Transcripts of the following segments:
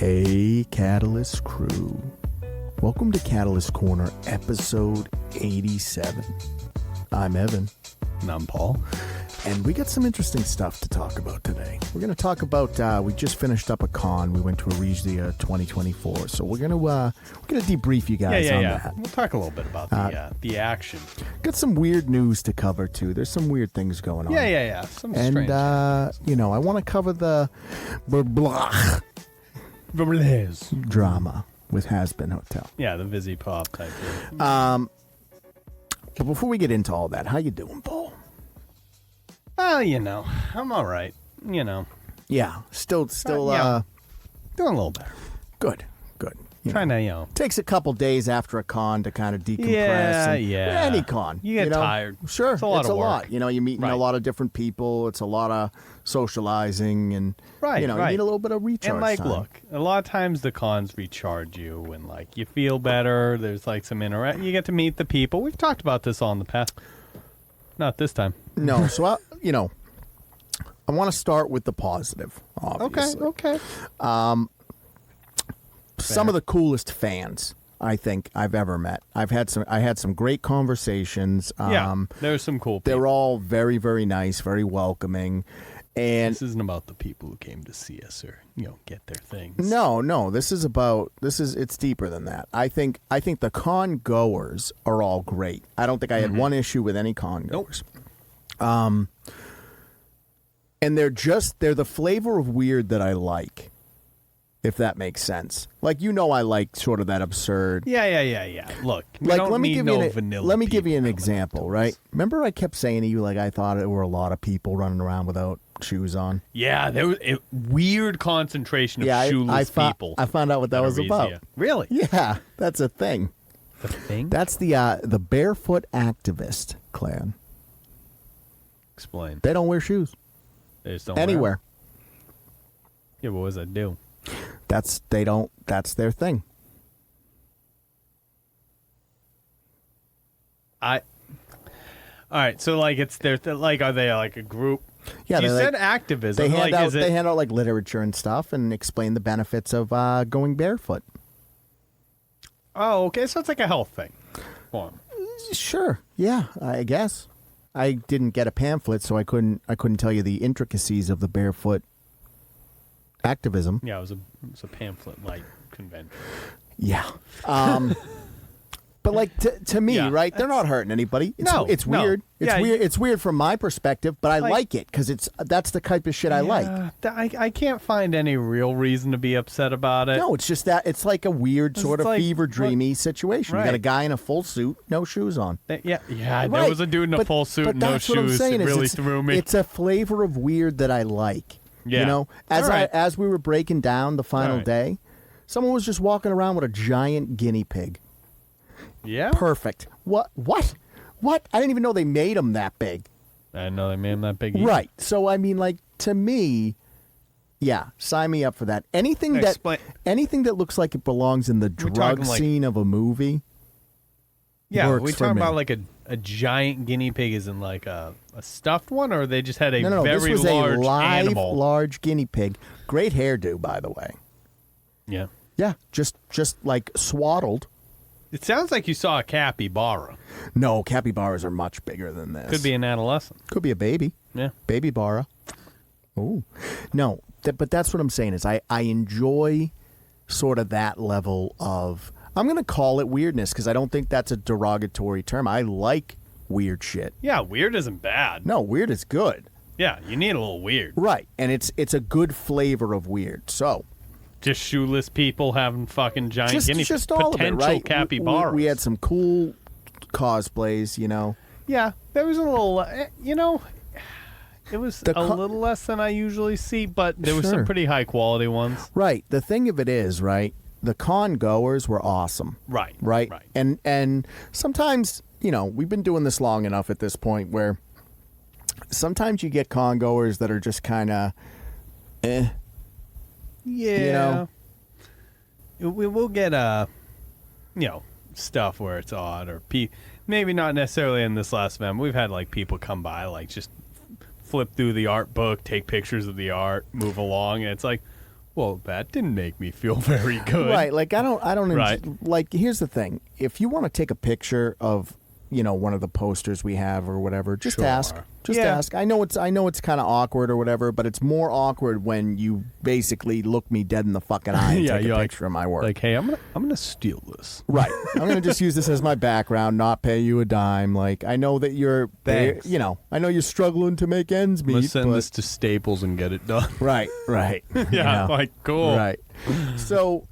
Hey, Catalyst crew. Welcome to Catalyst Corner, episode 87. I'm Evan. And I'm Paul. And we got some interesting stuff to talk about today. We're going to talk about, we just finished up a con. We went to Arisia 2024. So we're going to debrief you guys on that. We'll talk a little bit about the action. Got some weird news to cover, too. There's some weird things going on. Yeah. Some strange. And, I want to cover the drama with Hazbin Hotel. Yeah, the Vizzy Pop type thing. But before we get into all that, how you doing, Paul? Well, I'm all right. Yeah, still, doing a little better. Good. Trying to, Takes a couple days after a con to kind of decompress. Yeah. Any con. You get tired. Sure, it's a lot of work. lot. You're meeting a lot of different people. It's a lot of socializing, and you need a little bit of recharge And time. Look, a lot of times the cons recharge you, and you feel better. There's some you get to meet the people. We've talked about this all in the past. Not this time. No, so I want to start with the positive. Obviously. Okay. Some of the coolest fans I think I've ever met. I had some great conversations. There's some cool people. They're all very, very nice, very welcoming. And this isn't about the people who came to see us or get their things. No, it's deeper than that. I think the con goers are all great. I don't think I had one issue with any con goers. Nope. And they're the flavor of weird that I like. If that makes sense. I like sort of that absurd. Yeah. Look, let me give you an example, right? Remember I kept saying to you, I thought there were a lot of people running around without shoes on? Yeah, there was a weird concentration of shoeless people. I found out what that was about. Really? Yeah, that's a thing. The thing? That's the barefoot activist clan. Explain. They don't wear shoes. They just don't anywhere. Yeah, what does that do? That's their thing. All right, so it's their are they a group? Yeah, you said activism. They hand out literature and stuff and explain the benefits of going barefoot. Oh, okay, so it's a health thing. Sure. Yeah, I guess. I didn't get a pamphlet, so I couldn't tell you the intricacies of the barefoot activism. Yeah, it was a pamphlet-like convention. Yeah. But to me, right? They're not hurting anybody. It's weird. It's weird from my perspective, but I like it because that's the type of shit I like. I can't find any real reason to be upset about it. No, it's just that it's a weird sort of fever dreamy situation. Right. You got a guy in a full suit, no shoes on. Yeah. There was a dude in a full suit and no shoes. It really threw me. It's a flavor of weird that I like. Yeah. As we were breaking down the final day, someone was just walking around with a giant guinea pig. Yeah. Perfect. What? I didn't even know they made them that big. I didn't know they made them that big either. Right. So to me, yeah, sign me up for that. Anything that looks like it belongs in the drug scene of a movie. Yeah, works we for talking me. about a giant guinea pig is in a stuffed one, or they just had a No, very this was large a live, animal? large guinea pig. Great hairdo, by the way. Yeah. Yeah, just swaddled. It sounds like you saw a capybara. No, capybaras are much bigger than this. Could be an adolescent. Could be a baby. Yeah. Baby bara. Oh. No, but that's what I'm saying is I enjoy sort of that level of, I'm going to call it weirdness because I don't think that's a derogatory term. I like weird shit. Yeah, weird isn't bad. No, weird is good. Yeah, you need a little weird. Right, and it's a good flavor of weird. So, just shoeless people having fucking giant guinea just all potential of it, right? capybaras. We had some cool cosplays, Yeah, there was a little, it was a little less than I usually see, but there was some pretty high quality ones. Right. The thing of it is, right, the con goers were awesome. Right. And sometimes, we've been doing this long enough at this point where sometimes you get con goers that are just kind of, Yeah. We will get stuff where it's odd or maybe not necessarily in this last event. We've had people come by just flip through the art book, take pictures of the art, move along, and it's Well, that didn't make me feel very good. Right, like I don't Right. like here's the thing. If you want to take a picture of, one of the posters we have or whatever, just Sure. ask. Just Yeah. ask. I know it's kind of awkward or whatever, but it's more awkward when you basically look me dead in the fucking eye and Yeah, take a you're picture of my work. Like, hey, I'm gonna steal this. Right. I'm going to just use this as my background, not pay you a dime. Like, I know that you're, Thanks. I know you're struggling to make ends I'm gonna meet. send but- this to Staples and get it done. Right, right. Yeah, like cool. Right. So,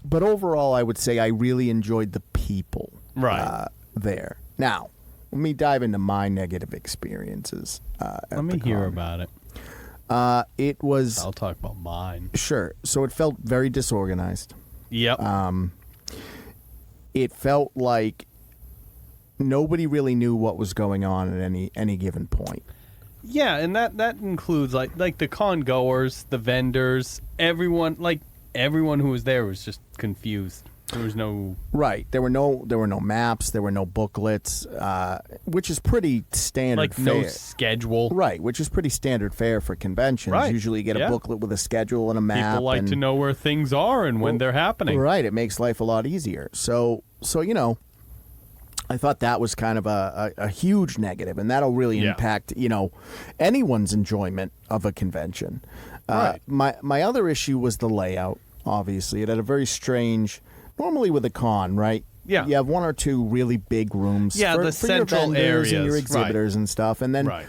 but overall, I would say I really enjoyed the people Right. there. Now, let me dive into my negative experiences. Let me hear about it. It was, I'll talk about mine. sure. So it felt very disorganized. Yep. It felt like nobody really knew what was going on at any given point. Yeah, and that includes like the con goers, the vendors, everyone who was there was just confused. There was no Right. There were no maps. There were no booklets, which is pretty standard fare. no schedule. Right, which is pretty standard fare for conventions. Right. Usually you get a Yeah. booklet with a schedule and a map. People like and, to know where things are and when they're happening. Right, it makes life a lot easier. So I thought that was kind of a huge negative, and that'll really Yeah. impact, anyone's enjoyment of a convention. Right. My other issue was the layout, obviously. It had a very strange, normally with a con, right? Yeah. You have one or two really big rooms Yeah, for the your central vendors and your areas, right. exhibitors and stuff. And then, Right.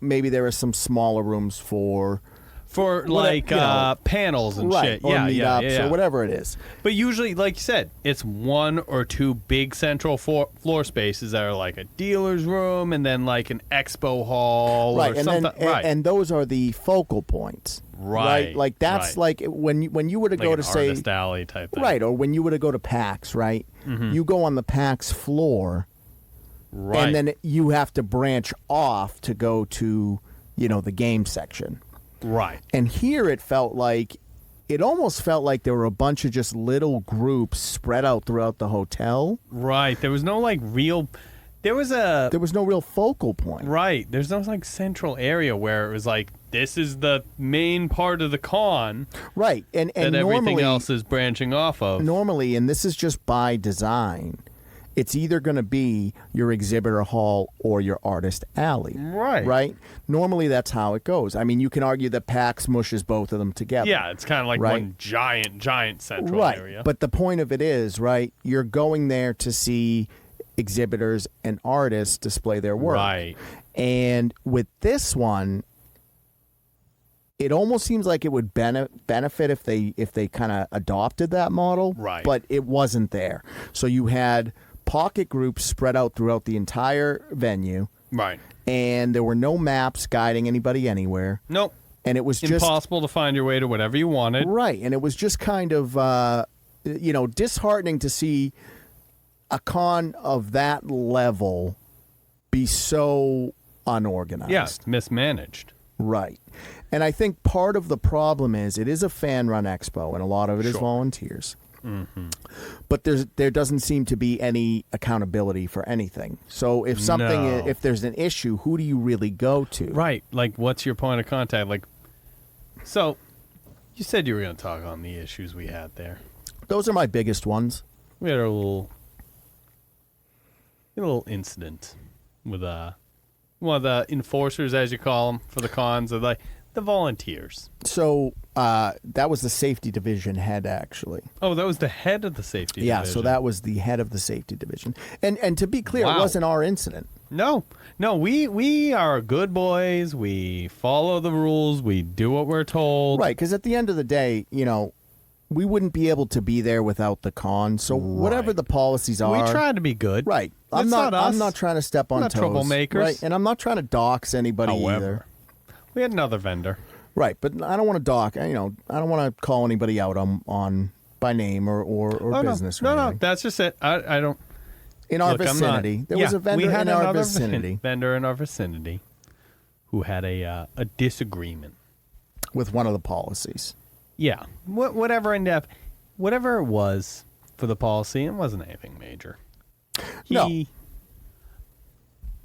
maybe there are some smaller rooms for... For Whatever, panels and right, shit. or Yeah, yeah, meetups yeah. or whatever it is. But usually, like you said, it's one or two big central floor spaces that are like a dealer's room and then like an expo hall Right, or and something. then right. and those are the focal points. Right, Like that's right. like when you were to like go an to say artist alley type thing. right, or when you were to go to PAX, right? You go on the PAX floor, Right. and then you have to branch off to go to the game section. Right. And here it almost felt like there were a bunch of just little groups spread out throughout the hotel. Right. There was no like real. There was no real focal point. Right. There's no like central area where it was like this is the main part of the con Right. And that normally, everything else is branching off of. Normally, and this is just by design, it's either going to be your exhibitor hall or your artist alley. Right. Right? Normally, that's how it goes. I mean, you can argue that PAX mushes both of them together. Yeah, it's kind of like Right. one giant central Right. area. But the point of it is, right, you're going there to see exhibitors and artists display their work. Right. And with this one, it almost seems like it would benefit if they kind of adopted that model. Right. But it wasn't there. So you had pocket groups spread out throughout the entire venue, Right. and there were no maps guiding anybody anywhere. Nope. And it was just Impossible to find your way to whatever you wanted. right, and it was just kind of disheartening to see a con of that level be so unorganized. Yeah, mismanaged. Right. And I think part of the problem is it is a fan-run expo, and a lot of it is Sure. volunteers. But there doesn't seem to be any accountability for anything. So if No. if there's an issue, who do you really go to? Right. Like, what's your point of contact? Like, so you said you were going to talk on the issues we had there. Those are my biggest ones. We had a little incident with one of the enforcers, as you call them, for the cons, of like the volunteers. So that was the safety division head, actually. Oh, that was the head of the safety Yeah, division. so that was the head of the safety division. And to be clear, Wow. it wasn't our incident. No, we are good boys. We follow the rules. We do what we're told. Right, because at the end of the day, we wouldn't be able to be there without the con. So whatever Right. the policies are, We try to be good. right. That's I'm not. us. I'm not trying to step on We're not toes. troublemakers. Right, and I'm not trying to dox anybody However, either. we had another vendor. Right, but I don't want to dock. I don't want to call anybody out on by name or Oh, business. No, or no, anything. that's just it. I don't. In our Look, I'm not- vicinity, there was Yeah, a vendor we had in our another vicinity vendor in our vicinity who had a disagreement. with one of the policies. Yeah, whatever in depth, whatever it was for the policy, it wasn't anything major. No.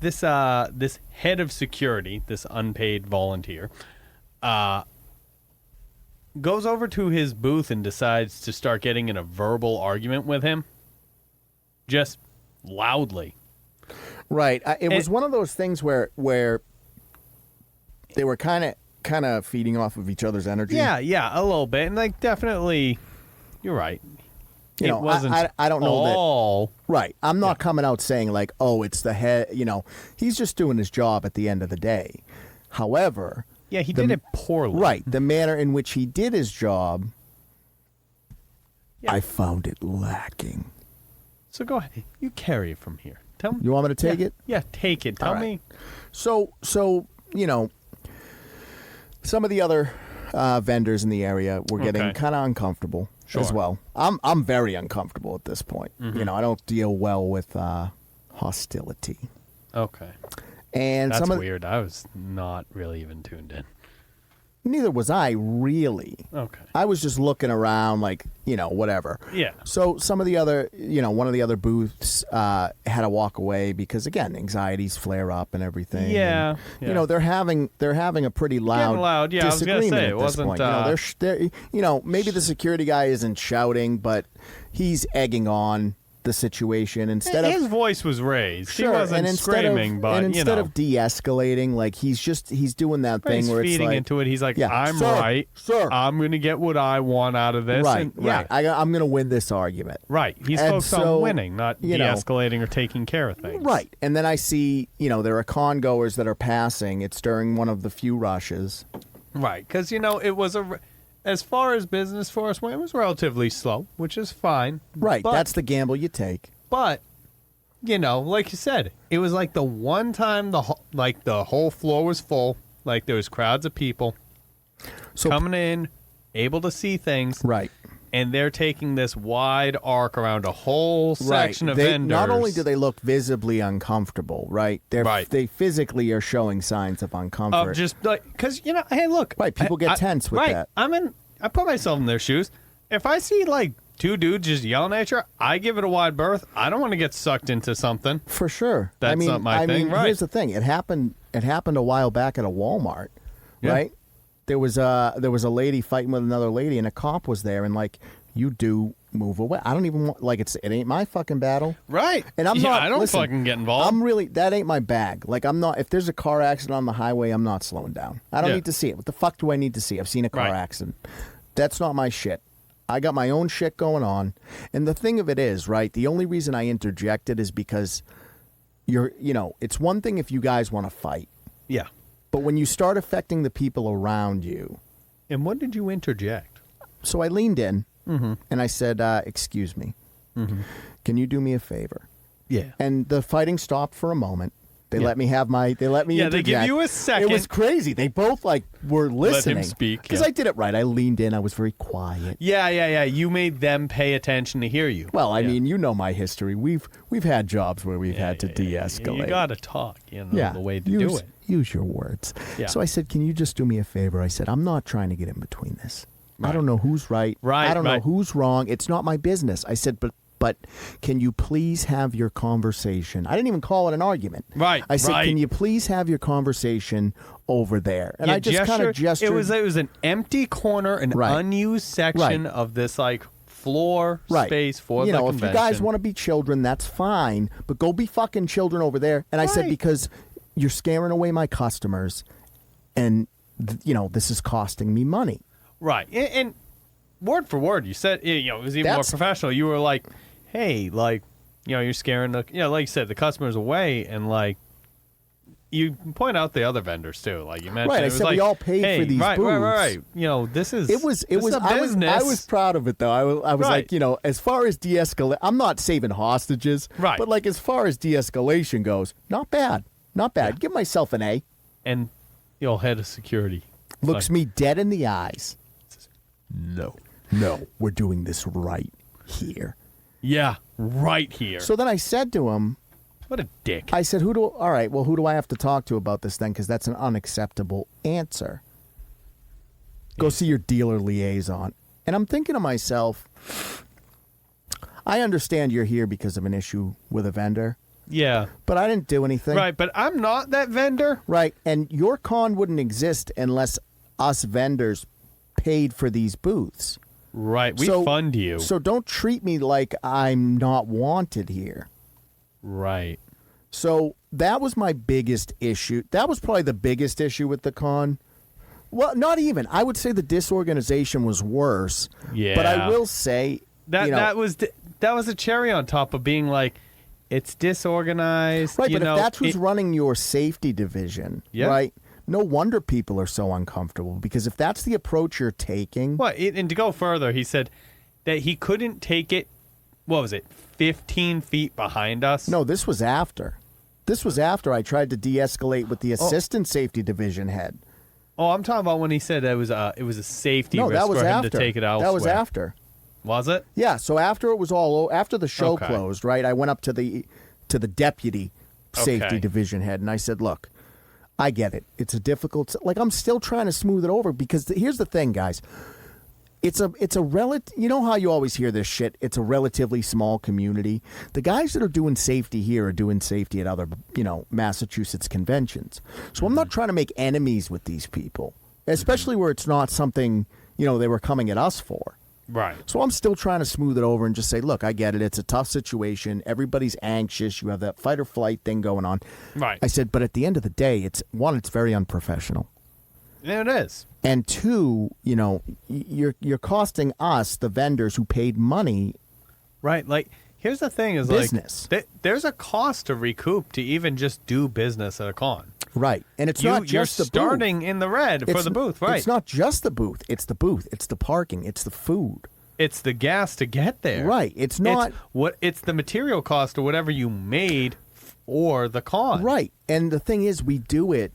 This head of security, this unpaid volunteer, goes over to his booth and decides to start getting in a verbal argument with him, just loudly. Right. It was one of those things where they were kind of feeding off of each other's energy. Yeah, a little bit, and like definitely, you're right. You know, wasn't I don't know all that. Right. I'm not coming out saying like, oh, it's the head. You know, he's just doing his job at the end of the day. However, yeah, he did it poorly. Right. The manner in which he did his job, I found it lacking. So go ahead. You carry it from here. Tell me. You want me to take it? Yeah, take it. Tell me. So you know, some of the other vendors in the area were getting kind of uncomfortable as well. I'm very uncomfortable at this point. Mm-hmm. You know, I don't deal well with hostility. Okay. And that's weird. I was not really even tuned in. Neither was I, really. Okay. I was just looking around like, you know, whatever. Yeah. So some of the other, you know, one of the other booths had to walk away because, again, anxieties flare up and everything. Yeah. And, you know, they're having a pretty loud yeah, disagreement I was gonna say, at this point. You know, they're, you know, maybe the security guy isn't shouting, but he's egging on the situation instead of his voice was raised. Sure, he wasn't and screaming, but instead of de-escalating, like he's doing that thing he's where it's feeding like, into it. He's like, yeah, I'm sir, right. Sir. I'm going to get what I want out of this. Right, and, right. I'm going to win this argument. Right. He's And focused so, on winning, not de-escalating or taking care of things. Right. And then I see, you know, there are con goers that are passing. It's during one of the few rushes. Right. Because, you know, it was as far as business for us went, it was relatively slow, which is fine. Right. But, that's the gamble you take. But, you know, like you said, it was like the one time the whole floor was full. Like there was crowds of people coming in, able to see things. Right. And they're taking this wide arc around a whole section of vendors. Not only do they look visibly uncomfortable, right? They physically are showing signs of uncomfort. Of just like, because, you know, hey, look. Right, people get tense with that. I put myself in their shoes. If I see, like, two dudes just yelling at each other, I give it a wide berth. I don't want to get sucked into something. For sure. That's not my thing, right? Here's the thing. It happened a while back at a Walmart, right? There was a lady fighting with another lady, and a cop was there, and like, you do move away. I don't even want, like, it ain't my fucking battle. Right. And I'm not. I don't listen, fucking get involved. That ain't my bag. Like, I'm not. If there's a car accident on the highway, I'm not slowing down. I don't need to see it. What the fuck do I need to see? I've seen a car accident. That's not my shit. I got my own shit going on. And the thing of it is, right, the only reason I interjected is because you know, it's one thing if you guys want to fight. Yeah. But when you start affecting the people around you. And when did you interject? So I leaned in and I said, excuse me, can you do me a favor? Yeah. And the fighting stopped for a moment. They let me interject. They give you a second. It was crazy. They both were listening. Let him speak. Because I did it right. I leaned in. I was very quiet. Yeah. You made them pay attention to hear you. Well, I mean, you know my history. We've had jobs where we've had to de-escalate. You got to talk, the way to do it. Use your words. Yeah. So I said, can you just do me a favor? I said, I'm not trying to get in between this. I don't know who's right. I don't know who's wrong. It's not my business. I said, but can you please have your conversation? I didn't even call it an argument. Right. I said, can you please have your conversation over there? And I just kind of gestured. It was an empty corner, an unused section of this like floor space for the convention. If you guys want to be children, that's fine. But go be fucking children over there. And I said, because you're scaring away my customers, and this is costing me money. Right. And word for word, you said, it was even more professional. You were like, hey, like, you're scaring like you said, the customers away, and like, you point out the other vendors too, like you mentioned. Right, I said we all paid for these booths. Right. This is it was a business. I was proud of it though. I was like, as far as de-escalate, I'm not saving hostages, right? But like as far as de-escalation goes, not bad. Yeah. Give myself an A. And head of security looks me dead in the eyes. No, we're doing this right here. Yeah, right here. So then I said to him, what a dick. I said, who do I have to talk to about this then? Because that's an unacceptable answer. Go see your dealer liaison. And I'm thinking to myself, I understand you're here because of an issue with a vendor. Yeah. But I didn't do anything. Right, but I'm not that vendor. Right, and your con wouldn't exist unless us vendors paid for these booths. Right. We So- fund you. So don't treat me like I'm not wanted here. Right. So that was my biggest issue. That was probably the biggest issue with the con. Well, not even. I would say the disorganization was worse. Yeah. But I will say That was a cherry on top of being like, it's disorganized. right. you But know, if that's who's it- running your safety division, Yeah. right? No wonder people are so uncomfortable, because if that's the approach you're taking, and to go further, he said that he couldn't take it. What was it? 15 feet behind us. no, this was after. This was after I tried to de-escalate with the assistant safety division head. Oh, I'm talking about when he said that it was a safety No, risk that was for him after. to take it elsewhere. That was after. Was it? Yeah, so after it was after the show Okay. closed, right? I went up to the deputy safety Okay. division head, and I said, "Look, I get it. It's a difficult. Like, I'm still trying to smooth it over, because here's the thing, guys. It's a relative. You know how you always hear this shit? It's a relatively small community. The guys that are doing safety here are doing safety at other, Massachusetts conventions. So I'm not trying to make enemies with these people, especially where it's not something they were coming at us for. Right. So I'm still trying to smooth it over and just say, look, I get it. It's a tough situation. Everybody's anxious. You have that fight or flight thing going on. Right. I said, but at the end of the day, it's very unprofessional. Yeah, it is. And two, you're costing us, the vendors who paid money, Right. Like, here's the thing: is business. like there's a cost to recoup to even just do business at a con. Right. And it's not You're just the starting booth. in the red for It's- the booth, right? It's not just the booth. It's the booth. It's the parking. It's the food. It's the gas to get there. Right. It's not. It's the material cost or whatever you made for the con. Right. And the thing is, we do it.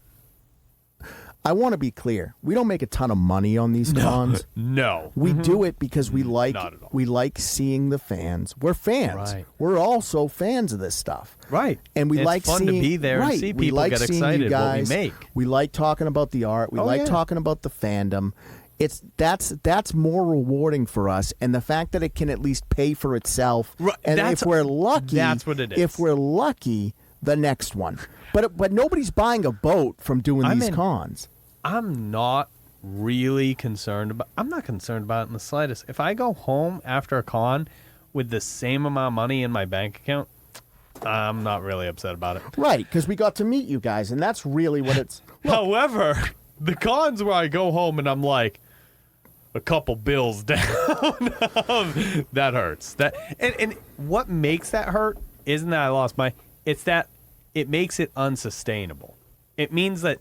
I want to be clear. We don't make a ton of money on these cons. No. We do it because we like Not at all. we like seeing the fans. We're fans. Right. We're also fans of this stuff. Right. And we It's like fun seeing, to be there right, and see we people like get seeing excited you guys. what we make. We like talking about the art. We Oh, like yeah. talking about the fandom. That's more rewarding for us, and the fact that it can at least pay for itself. Right, And that's- if we're lucky, that's what it is. If we're lucky, the next one. But nobody's buying a boat from doing these cons. I'm not really concerned about. I'm not concerned about it in the slightest. If I go home after a con with the same amount of money in my bank account, I'm not really upset about it. Right, because we got to meet you guys, and that's really what it's. However, the cons where I go home and I'm like a couple bills down, that hurts. And what makes that hurt isn't that I lost my. It's that it makes it unsustainable. It means that,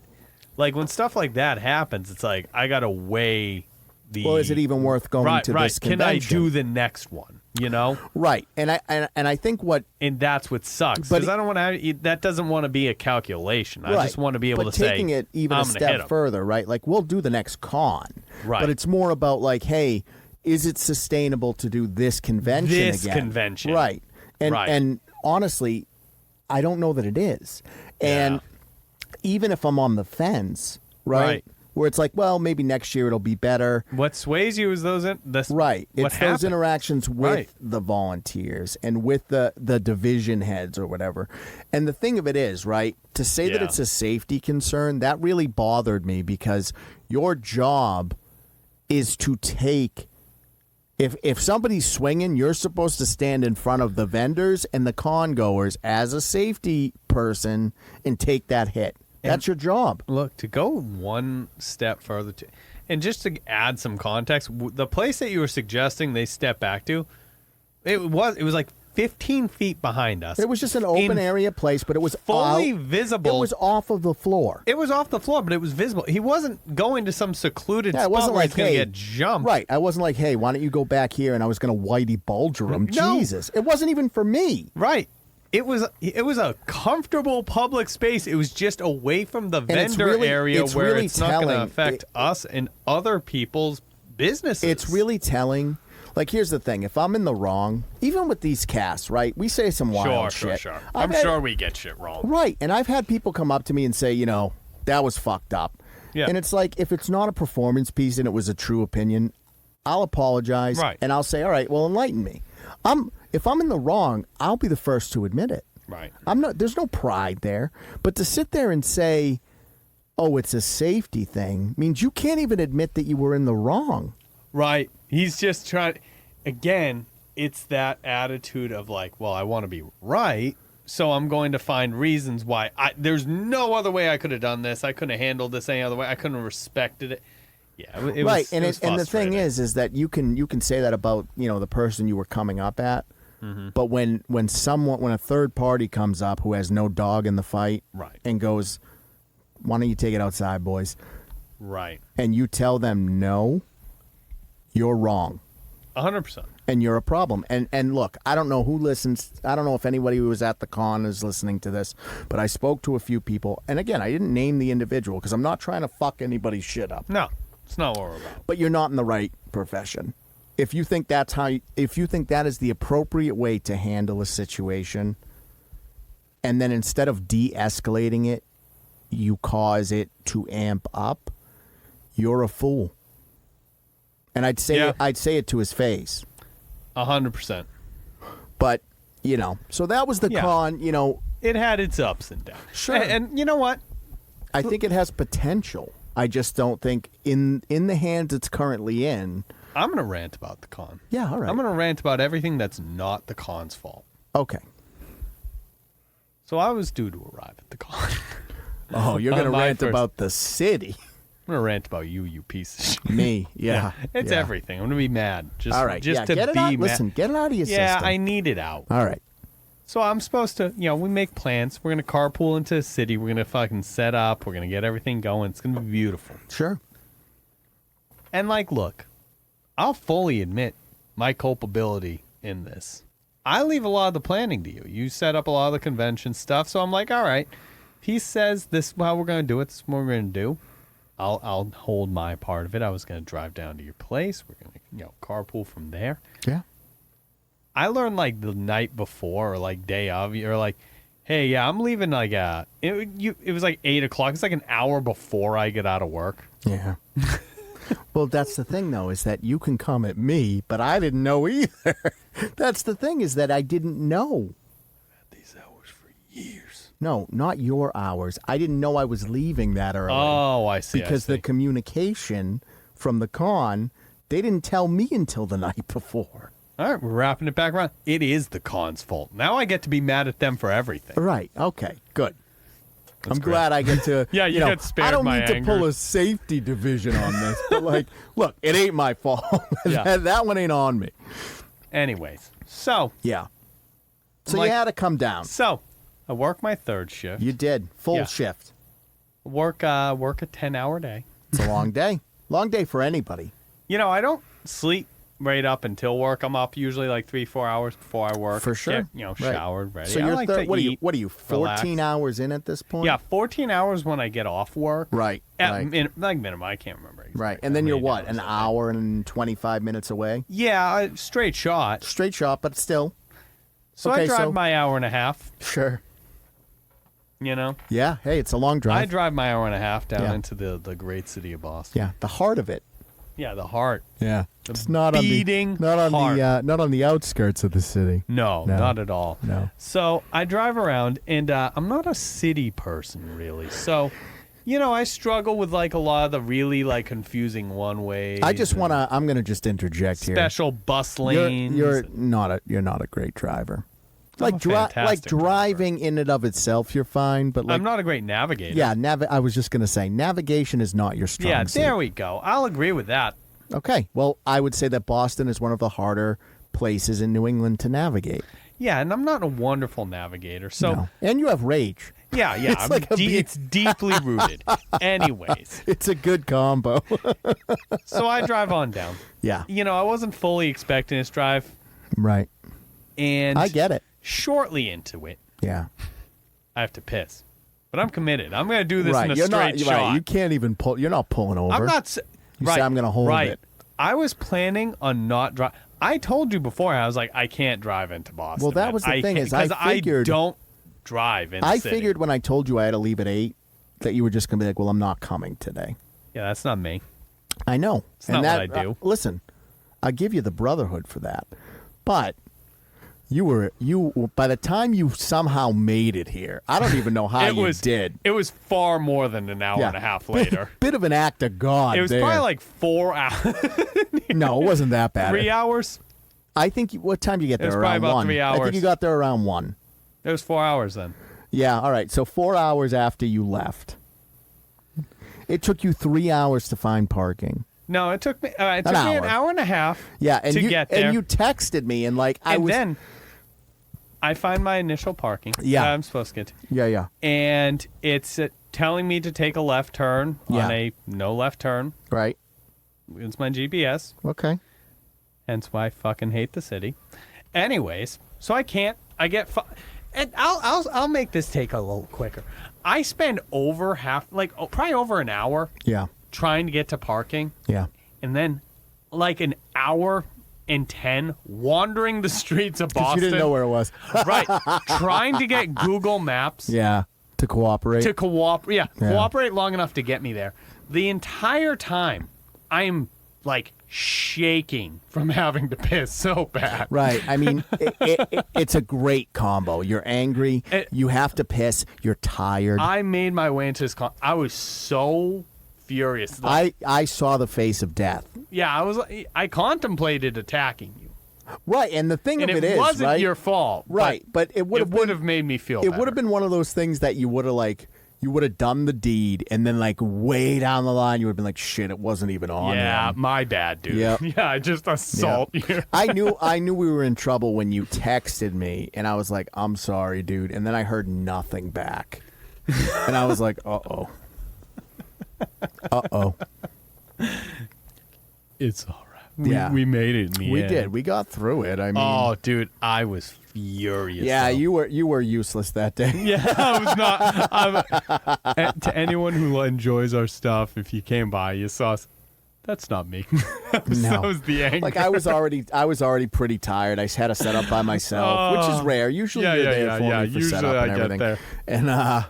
like, when stuff like that happens, it's like I gotta weigh the. Well, is it even worth going to this Can convention? I do the next one? Right, and I think what. And that's what sucks, But because I don't want to. That doesn't want to be a calculation. I Right. just want to be able but to say, taking it even I'm a gonna hit step 'em. further, right? Like, we'll do the next con, Right. But it's more about like, hey, is it sustainable to do this convention This again? convention. Right? Right. And honestly, I don't know that it is. And Yeah. even if I'm on the fence, right, Right. where it's like, well, maybe next year it'll be better. What sways you is Right. What It's those happened. interactions with Right. the volunteers and with the division heads or whatever. And the thing of it is, right, to say that Yeah. it's a safety concern, that really bothered me, because your job is to take. If somebody's swinging, you're supposed to stand in front of the vendors and the con goers as a safety person and take that hit. That's your job. Look, to go one step further, and just to add some context, the place that you were suggesting they step back to, it was like 15 feet behind us. It was just an open area place, but it was fully out, visible. It was off of the floor. It was off the floor, but it was visible. He wasn't going to some secluded Yeah, it spot wasn't where like, he's going hey, to get jumped. Right. I wasn't like, hey, why don't you go back here? And I was going to Whitey Bulger him. No. Jesus. It wasn't even for me. Right. It was a comfortable public space. It was just away from the And it's vendor really- area it's where really it's not going to telling. affect us and other people's businesses. It's really telling. Like, here's the thing. If I'm in the wrong, even with these casts, right, we say some wild shit. Sure. I've I'm had- sure we get shit wrong. Right. And I've had people come up to me and say, that was fucked up. Yeah. And it's like, if it's not a performance piece and it was a true opinion, I'll apologize. Right. And I'll say, all right, well, enlighten me. If I'm in the wrong, I'll be the first to admit it. Right. There's no pride there. But to sit there and say, oh, it's a safety thing, means you can't even admit that you were in the wrong. Right. He's just trying. Again, it's that attitude of like, well, I want to be right, so I'm going to find reasons why. There's no other way I could have done this. I couldn't have handled this any other way. I couldn't have respected it. Yeah, it right. was, and the thing is that you can say that about the person you were coming up at, but when a third party comes up who has no dog in the fight, right, and goes, why don't you take it outside, boys? Right. And you tell them no, you're wrong. 100%. And you're a problem. And look, I don't know who listens. I don't know if anybody who was at the con is listening to this, but I spoke to a few people. And again, I didn't name the individual because I'm not trying to fuck anybody's shit up. No, it's not what we're about. But you're not in the right profession. If you think that is the appropriate way to handle a situation, and then instead of de-escalating it, you cause it to amp up, you're a fool. And I'd say it to his face. 100%. But, so that was the con, It had its ups and downs. Sure. And you know what? I think it has potential. I just don't think in the hands it's currently in. I'm going to rant about the con. Yeah, all right. I'm going to rant about everything that's not the con's fault. Okay. So I was due to arrive at the con. Oh, you're going to rant about the city. I'm going to rant about you piece of shit. Me, yeah. It's everything. I'm going to be mad. Just, all right, just to get it be out. mad. Listen, get it out of your system. Yeah, I need it out. All right. So I'm supposed to, we make plans. We're going to carpool into the city. We're going to fucking set up. We're going to get everything going. It's going to be beautiful. Sure. And look, I'll fully admit my culpability in this. I leave a lot of the planning to you. You set up a lot of the convention stuff. So I'm like, all right, if he says this is how we're going to do it, this is what we're going to do, I'll hold my part of it. I was going to drive down to your place. We're going to, carpool from there. Yeah. I learned the night before or day of, you're hey, yeah, I'm leaving it was 8 o'clock. It's an hour before I get out of work. Yeah. Well, that's the thing, though, is that you can come at me, but I didn't know either. That's the thing, is that I didn't know. I've had these hours for years. No, not your hours. I didn't know I was leaving that early. Oh, I see. Because the communication from the con, they didn't tell me until the night before. All right, we're wrapping it back around. It is the con's fault. Now I get to be mad at them for everything. Right. Okay. Good. That's I'm glad I get to. Yeah, you get spared I don't my need anger. to pull a safety division on this, but look, it ain't my fault. Yeah. That one ain't on me. Anyways, so yeah. So you had to come down. So I work my third shift. You did full shift. Work a 10-hour day. It's a long day. Long day for anybody. I don't sleep right up until work. I'm up usually 3-4 hours before I work. For sure. Get, showered, ready. So you're what are you 14 relax. hours in at this point? Yeah, 14 hours when I get off work. Right. Minimum. I can't remember exactly. Right. And then you're what? An hour and 25 minutes away? Yeah, straight shot. Straight shot, but still. So I drive my hour and a half. Sure. Yeah, hey, it's a long drive. I drive my hour and a half down into the great city of Boston. Yeah, the heart of it. Yeah, the heart. Yeah, it's not beating not on the outskirts of the city. No, not at all. No. So I drive around, and I'm not a city person really. So, I struggle with a lot of the really confusing one ways. I'm gonna just interject here. Special bus lanes. You're not a great driver. Driving in and of itself, you're fine, but I'm not a great navigator. Yeah, I was just gonna say navigation is not your strong suit. There we go. I'll agree with that. Okay, well, I would say that Boston is one of the harder places in New England to navigate. Yeah, and I'm not a wonderful navigator, so no. And you have rage. Yeah, it's deeply rooted. Anyways, it's a good combo. So I drive on down. Yeah, I wasn't fully expecting this drive. Right. And I get it. Shortly into it, yeah, I have to piss, but I'm committed. I'm going to do this in a straight shot. Right. You can't even pull. You're not pulling over. I'm not. You say I'm going to hold it. I was planning on not drive. I told you before. I was like, I can't drive into Boston. Well, that was the thing is, I don't drive in. I figured when I told you I had to leave at 8 that you were just going to be like, well, I'm not coming today. Yeah, that's not me. I know. It's not what I do. Listen, I give you the brotherhood for that, but By the time you somehow made it here, I don't even know how you did. It was far more than an hour and a half later. Bit of an act of God. It was probably like 4 hours. No, it wasn't that bad. 3 hours? I think. What time did you get there? It was probably about 1. 3 hours. I think you got there around 1. It was 4 hours then. Yeah. All right. So 4 hours after you left, it took you 3 hours to find parking. No, it took me. It took me an hour and a half. Yeah, and to get there. And you texted me and then I find my initial parking. Yeah, that I'm supposed to get to. Yeah. And it's telling me to take a left turn on a no left turn. Right. It's my GPS. Okay. Hence why I fucking hate the city. Anyways, so I can't. I get. And I'll make this take a little quicker. I spend over probably over an hour. Yeah. Trying to get to parking. Yeah. And then like an hour and 10 wandering the streets of Boston. You didn't know where it was. Right. Trying to get Google Maps. Yeah. To cooperate. Cooperate long enough to get me there. The entire time, I'm like shaking from having to piss so bad. Right. I mean, it's a great combo. You're angry. You have to piss. You're tired. I made my way into this. I was so furious. I saw the face of death. Yeah, I contemplated attacking you. Right, and the thing and of it is, it wasn't your fault. Right, but it would have made me feel. It would have been one of those things that you would have done the deed, and then like way down the line, you would have been like, "Shit, it wasn't even on." Yeah, him. my bad, dude. Yep. Yeah, I just assault you. I knew we were in trouble when you texted me, and I was like, "I'm sorry, dude," and then I heard nothing back, and I was like, "Uh-oh." It's all right. We made it in the end. We did. We got through it. I mean, oh, dude, I was furious. Yeah, though. you were useless that day. Yeah, I was not. To anyone who enjoys our stuff, if you came by, you saw us. That's not me. That was the anger. Like I was already pretty tired. I had to set up by myself, which is rare. Usually you're there for me for Usually setup and everything. Get there. And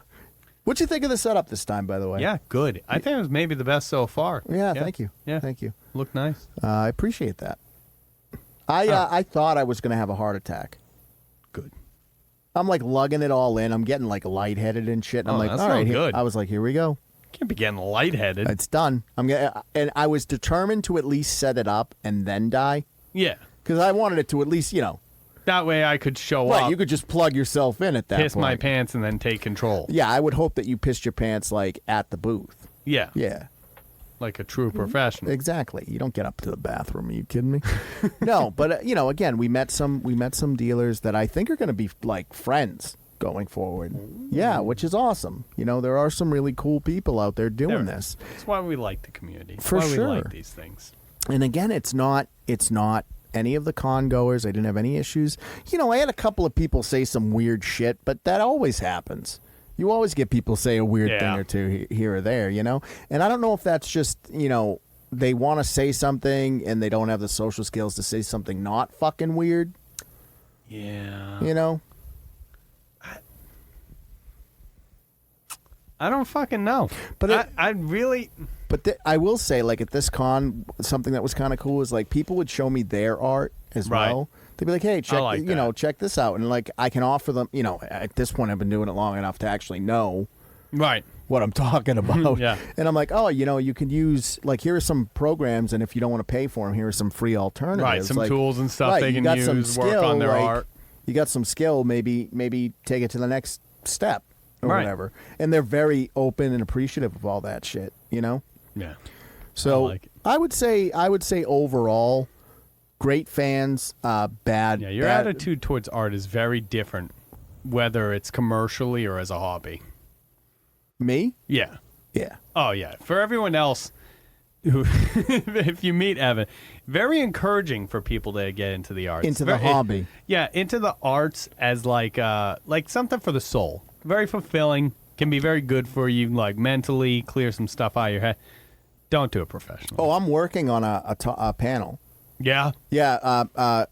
what'd you think of the setup this time, by the way? Yeah, good. I think it was maybe the best so far. Yeah, thank you. Yeah, thank you. Looked nice. I appreciate that. I thought I was going to have a heart attack. Good. I'm like lugging it all in. I'm getting like lightheaded and shit. And I'm like, that's all right, good. I was like, here we go. Can't be getting lightheaded. It's done. And I was determined to at least set it up and then die. Yeah. Because I wanted it to at least, that way I could show right, up. You could just plug yourself in at that piss point. my pants and then take control. Yeah, I would hope that you pissed your pants like at the booth. Yeah. Yeah. Like a true professional. Exactly. You don't get up to the bathroom. Are you kidding me? No, but again, we met some dealers that I think are going to be like friends going forward. Yeah, which is awesome. There are some really cool people out there doing this. That's why we like the community. For why sure. we like these things. And again, it's not any of the con goers. I didn't have any issues. I had a couple of people say some weird shit, but that always happens. You always get people say a weird thing or two here or there, And I don't know if that's just, they want to say something and they don't have the social skills to say something not fucking weird. Yeah. I don't fucking know. But I really... But I will say, like, at this con, something that was kind of cool is, like, people would show me their art as well. They'd be like, hey, check this out. And, like, I can offer them, at this point I've been doing it long enough to actually know what I'm talking about. Yeah. And I'm like, oh, you can use, like, here are some programs, and if you don't want to pay for them, here are some free alternatives. Right, some like, tools and stuff they can use, some skill, work on their art. You got some skill, maybe take it to the next step or whatever. And they're very open and appreciative of all that shit, Yeah. So I would say overall, great fans, bad. Yeah, your attitude towards art is very different, whether it's commercially or as a hobby. Me? Yeah. Yeah. Oh, yeah. For everyone else, if you meet Evan, very encouraging for people to get into the arts. Into the hobby. Into the arts as like something for the soul. Very fulfilling. Can be very good for you, like mentally, clear some stuff out of your head. Don't do it professionally. Oh, I'm working on a panel. Yeah? Yeah. I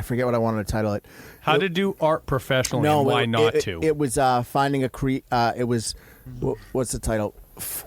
forget what I wanted to title it. How to do art professionally and why not to. It was finding it was, what's the title?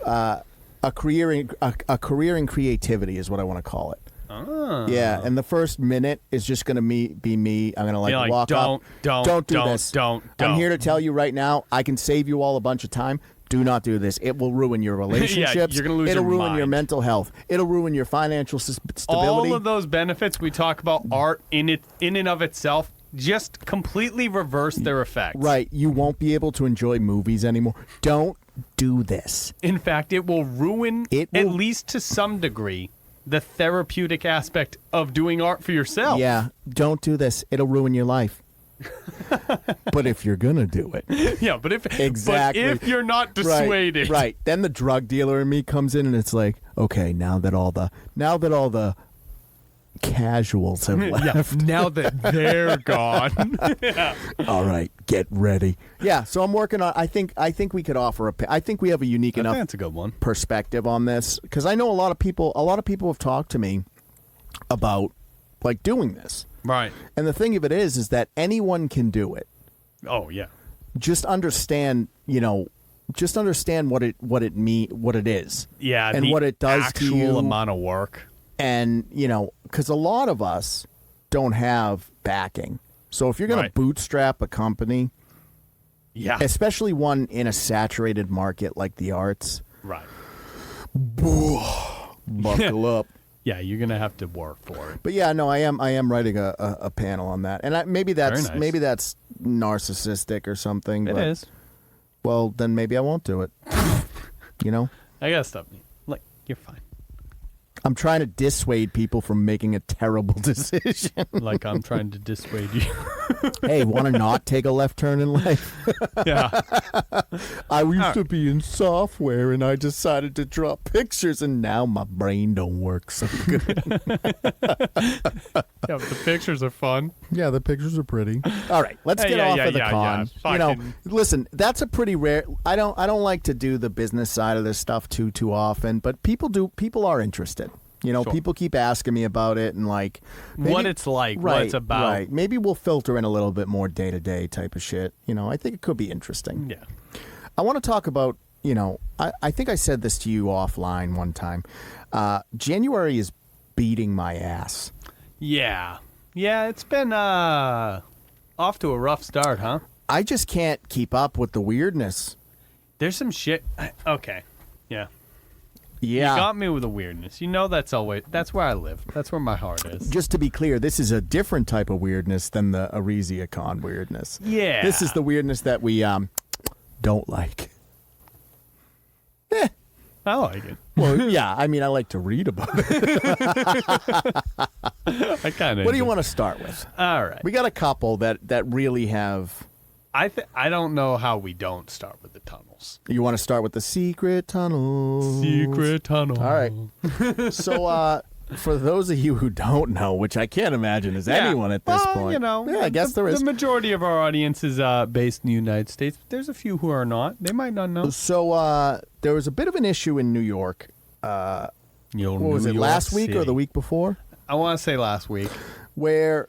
A career in creativity is what I want to call it. Oh. Yeah, and the first minute is just going to be me. I'm going to You're walk up. Don't do this. Don't. I'm here to tell you right now, I can save you all a bunch of time. Do not do this. It will ruin your relationships. You're going to lose It'll your ruin mind. your mental health. It'll ruin your financial stability. All of those benefits we talk about art in and of itself just completely reverse their effects. Right. You won't be able to enjoy movies anymore. Don't do this. In fact, it will ruin, at least to some degree, the therapeutic aspect of doing art for yourself. Yeah. Don't do this. It'll ruin your life. But if you're gonna do it, yeah. But exactly, but if you're not dissuaded, right, then the drug dealer in me comes in, and it's like, okay, now that all the casuals have left, now that they're gone, yeah. All right, get ready. Yeah, so I'm working on. I think we could offer I think we have a unique enough. That's a good one. Perspective on this, because I know a lot of people have talked to me about like doing this. Right. And the thing of it is that anyone can do it. Oh, yeah. Just understand, what it is. Yeah, and what it does to you. Actual amount of work. And, because a lot of us don't have backing. So if you're going to bootstrap a company, yeah, especially one in a saturated market like the arts, right. Buckle up. Yeah, you're gonna have to work for it. But yeah, no, I am writing a panel on that, and maybe that's narcissistic or something. It is. Well, then maybe I won't do it. I gotta stop. Like, you're fine. I'm trying to dissuade people from making a terrible decision. Like I'm trying to dissuade you. Hey, want to not take a left turn in life? Yeah. I used to be in software, and I decided to draw pictures, and now my brain don't work so good. Yeah, but the pictures are fun. Yeah, the pictures are pretty. All right, let's get off of the con. Listen, that's a pretty rare. I don't like to do the business side of this stuff too often, but people are interested. Sure. People keep asking me about it and like what it's like, what it's about. Right. Maybe we'll filter in a little bit more day-to-day type of shit. I think it could be interesting. Yeah. I want to talk about, I think I said this to you offline one time. January is beating my ass. Yeah. Yeah, it's been off to a rough start, huh? I just can't keep up with the weirdness. There's some shit. Okay. Yeah. Yeah. You got me with the weirdness. That's where I live. That's where my heart is. Just to be clear, this is a different type of weirdness than the Arisia con weirdness. Yeah. This is the weirdness that we don't like. I like it. Well, yeah. I mean, I like to read about it. I kind of. What do you want to start with? All right. We got a couple that really have. I don't know how we don't start with the tunnels. You want to start with the secret tunnels? Secret tunnel. All right. So, for those of you who don't know, which I can't imagine is anyone at this point. Yeah, I guess there is. The majority of our audience is based in the United States. But there's a few who are not. They might not know. So, there was a bit of an issue in New York. What was it, last week or the week before? I want to say last week. Where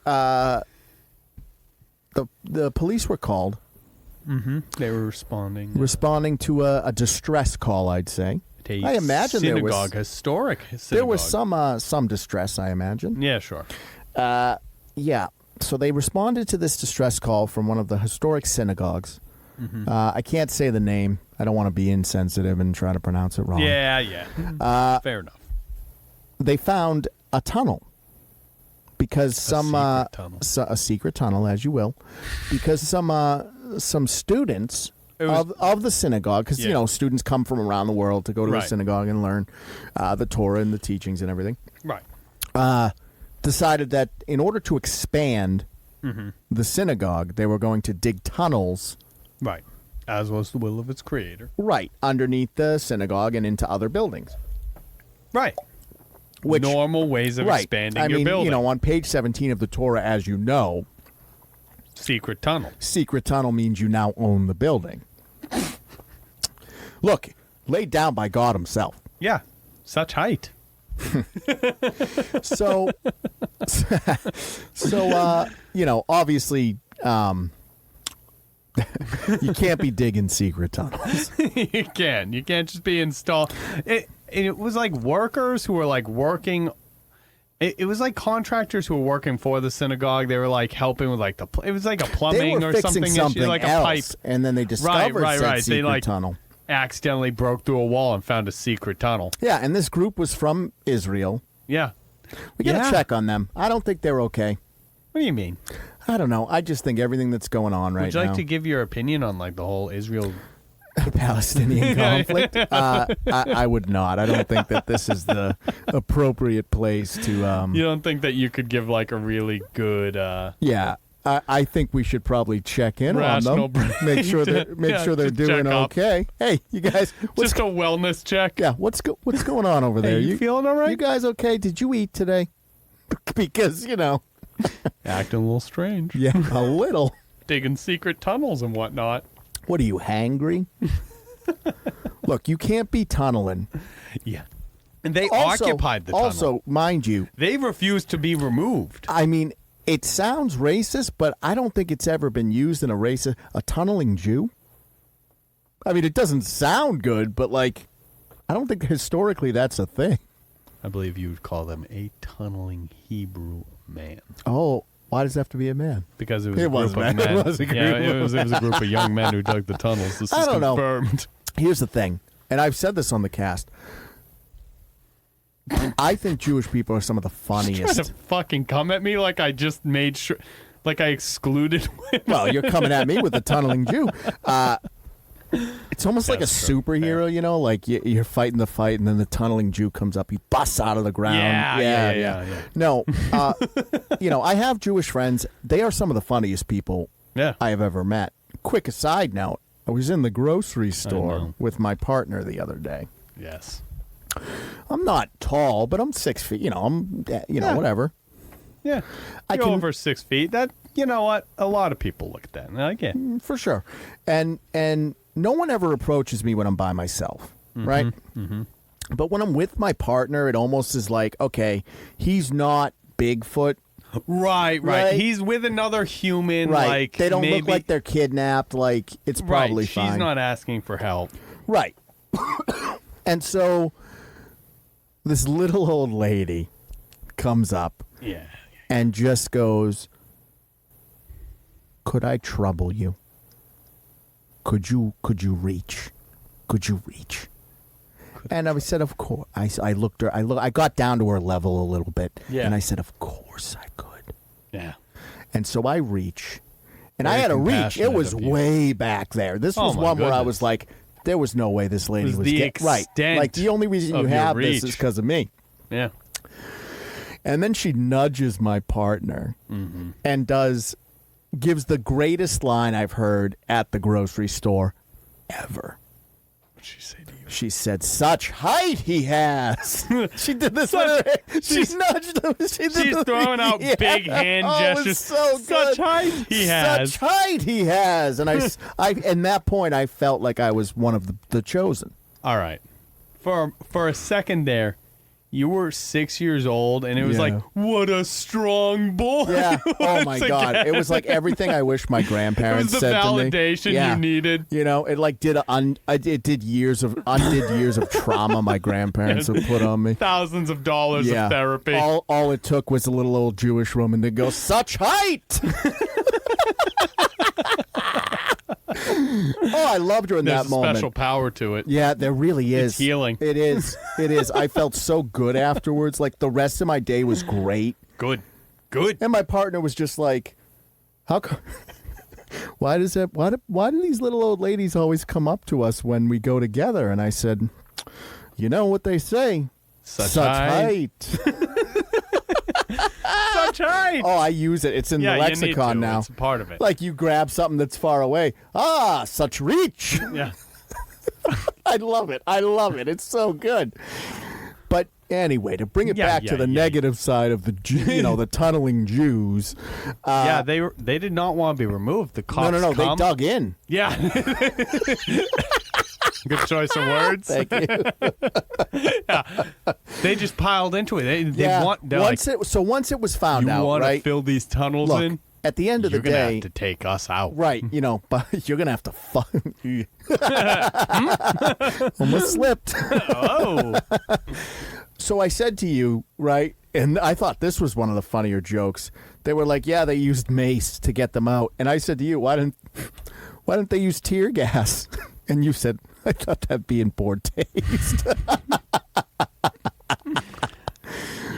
the police were called. Mm-hmm. They were responding to a distress call, I'd say. I imagine historic synagogue. There was some distress, I imagine. Yeah, sure. Yeah. So they responded to this distress call from one of the historic synagogues. Mm-hmm. I can't say the name. I don't want to be insensitive and try to pronounce it wrong. Yeah. Fair enough. They found a tunnel. Because a secret tunnel, as you will, because some students of the synagogue, because students come from around the world to go to a synagogue and learn the Torah and the teachings and everything. Right. Decided that in order to expand the synagogue, they were going to dig tunnels. Right. As was the will of its creator. Right. Underneath the synagogue and into other buildings. Right. Normal ways of expanding your building. On page 17 of the Torah, as you know, secret tunnel. Secret tunnel means you now own the building. Look, laid down by God himself. Yeah, such height. So obviously, you can't be digging secret tunnels. You can't just be installed. It was like workers who were like working It was like contractors who were working for the synagogue. They were like helping with like it was like a plumbing or fixing something like else, a pipe. and then they discovered said secret they like tunnel. accidentally broke through a wall and found a secret tunnel. Yeah, and this group was from Israel. Yeah. We got to check on them. I don't think they're okay. What do you mean? I don't know. I just think everything that's going on right now. Would you like to give your opinion on like the whole Israel Palestinian conflict? I would not. I don't think that this is the appropriate place to. You don't think that you could give like a really good? Yeah, I think we should probably check in on them, make sure they're doing okay. Hey, you guys, just a wellness check. Yeah, what's going on over there? Hey, you feeling all right? You guys okay? Did you eat today? Because acting a little strange. Yeah, a little. Digging secret tunnels and whatnot. What are you, hangry? Look, you can't be tunneling. Yeah. And they occupied the tunnel. Also, mind you, they refused to be removed. I mean, it sounds racist, but I don't think it's ever been used in a tunneling Jew. I mean, it doesn't sound good, but like, I don't think historically that's a thing. I believe you would call them a tunneling Hebrew man. Oh, why does it have to be a man? Because it was a group of men. It was a group of young men who dug the tunnels. This is confirmed. Here's the thing, and I've said this on the cast. I think Jewish people are some of the funniest. You're trying to fucking come at me like I just made sure, like I excluded women. Well, you're coming at me with the tunneling Jew. It's almost like a superhero, like you're fighting the fight, and then the tunneling Jew comes up, he busts out of the ground. Yeah. No, I have Jewish friends. They are some of the funniest people I have ever met. Quick aside note, I was in the grocery store with my partner the other day. Yes. I'm not tall, but I'm 6 feet. I'm, whatever. Yeah. You're over 6 feet. That, you know what? A lot of people look at that. And I get for sure. And no one ever approaches me when I'm by myself, right? Mm-hmm. But when I'm with my partner, it almost is like, okay, he's not Bigfoot. Right. He's with another human. Right. Like they don't maybe, look like they're kidnapped. Like, it's probably fine. She's not asking for help. Right. And so this little old lady comes up and just goes, "Could I trouble you? Could you reach? Could you reach?" And I said, "Of course." I looked her. I got down to her level a little bit, and I said, "Of course I could." Yeah. And so I reach, and I had to reach. It was way back there. This was one where I was like, "There was no way this lady was getting right." Like the only reason you have this is because of me. Yeah. And then she nudges my partner and gives the greatest line I've heard at the grocery store ever. What'd she say to you? She said, "Such height he has." She did this. She nudged him. She's throwing out big hand gestures. So good. Such height he has. Such height he has. And I, in that point, I felt like I was one of the chosen. All right. For a second there, you were 6 years old, and it was like, what a strong boy. Yeah. Oh, my God. It was like everything I wish my grandparents said to me. It was the validation you needed. It like it did years of trauma my grandparents would put on me. Thousands of dollars of therapy. All it took was a little old Jewish woman to go, "Such height." Oh, I loved her in that moment. There's a special power to it. Yeah, there really is. It's healing. It is. It is. I felt so good afterwards. Like the rest of my day was great. Good. And my partner was just like, "How come? Why does that? Why do these little old ladies always come up to us when we go together?" And I said, "You know what they say? Such height." Such height. Oh, I use it. It's in the lexicon now. It's a part of it. Like you grab something that's far away. Ah, such reach. Yeah. I love it. It's so good. But anyway, to bring it back to the negative side of the the tunneling Jews. They did not want to be removed. The cops No. They dug in. Yeah. Good choice of words. Thank you. Yeah. They just piled into it. Once it was found out, you want right? to fill these tunnels in? At the end of the day, you're gonna have to take us out, right? But you're gonna have to find. Almost slipped. Oh. So I said to you, right? And I thought this was one of the funnier jokes. They were like, yeah, they used mace to get them out. And I said to you, why didn't they use tear gas? And you said, I thought that'd be in poor taste.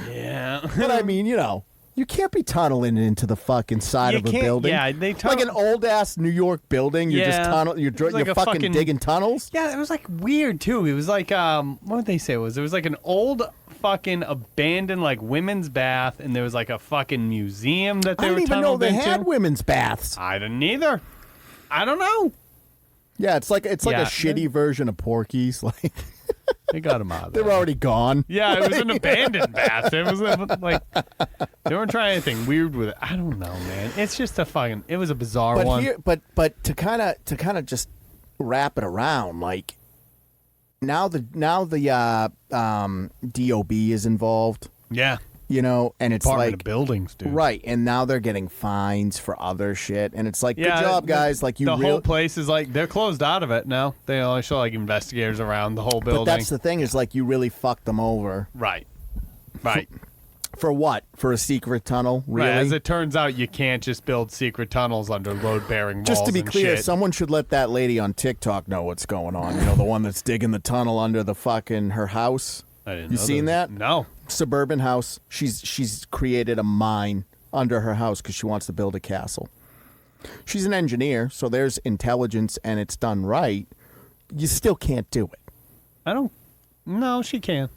Yeah. But I mean, you can't be tunneling into the fucking side of a building. Yeah, they tunnel. Like an old ass New York building. You're just you're fucking digging tunnels. Yeah, it was like weird too. It was like what did they say it was? It was like an old fucking abandoned like women's bath, and there was like a fucking museum that they were I didn't even know tunneled they into. had women's baths. I didn't either. I don't know. Yeah, it's like a shitty version of Porky's. Like they got them out of they there. were already gone. Yeah, it was an abandoned bath. It was like they weren't trying anything weird with it. I don't know, man. It's just it was a bizarre one. But to kind of just wrap it around, like now the DOB is involved. Yeah. And it's Department like of Buildings, dude. Right, and now they're getting fines for other shit, and it's like, good job, guys. Like the whole place is like they're closed out of it now. They only show like investigators around the whole building. But that's the thing is like you really fucked them over. Right. For what? For a secret tunnel? Really? Right. As it turns out, you can't just build secret tunnels under load-bearing walls. Just to be clear, shit. someone should let that lady on TikTok know what's going on. The one that's digging the tunnel under the fucking her house. I didn't You know seen that? No. Suburban house. She's created a mine under her house because she wants to build a castle. She's an engineer, so there's intelligence and it's done right. You still can't do it. I don't. No, she can.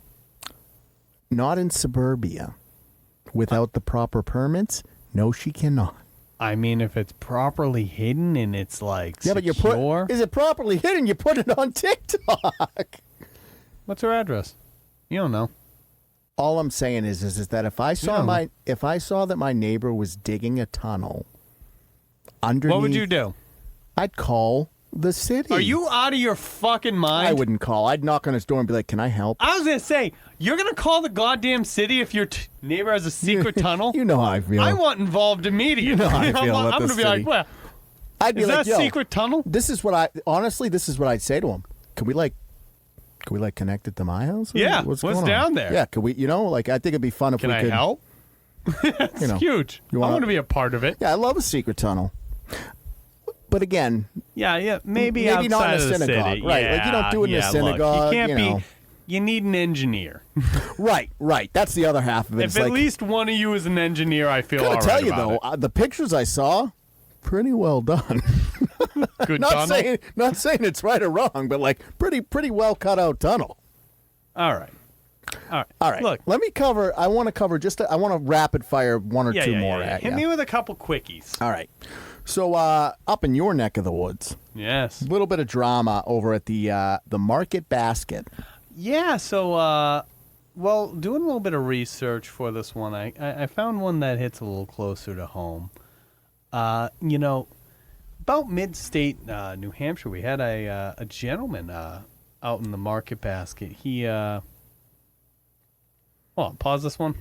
Not in suburbia. Without the proper permits, no, she cannot. I mean, if it's properly hidden and it's like secure. Is it properly hidden? You put it on TikTok. What's her address? You don't know. All I'm saying is that if I saw that my neighbor was digging a tunnel underneath, what would you do? I'd call the city. Are you out of your fucking mind? I wouldn't call. I'd knock on his door and be like, "Can I help?" I was gonna say you're gonna call the goddamn city if your neighbor has a secret tunnel. You know how I feel. I want involved immediately. You know how I feel. I'm gonna be like, well, I'd be is like, that a secret tunnel? This is what I'd say to him. Can we connect it to my house? Yeah. What's What's going down on? there? Yeah. Could we? I think it'd be fun if Can we I could. help? That's huge. I wanna- want to be a part of it. Yeah, I love a secret tunnel. But again, Yeah, maybe not in outside a of the synagogue, city. right? Like you don't do it in a synagogue. Look, you can't be. You need an engineer. Right. That's the other half of it. If at least one of you is an engineer, I feel all right tell you about though, the pictures I saw, pretty well done. it. Good not tunnel. saying it's right or wrong, but like pretty well cut out tunnel. All right. Look, let me cover. I want to cover I want to rapid fire one or two more at you. Hit me with a couple quickies. All right. So up in your neck of the woods, Yes. a little bit of drama over at the Market Basket. Yeah. So, doing a little bit of research for this one, I found one that hits a little closer to home. About mid-state New Hampshire, we had a gentleman out in the Market Basket. He, pause this one.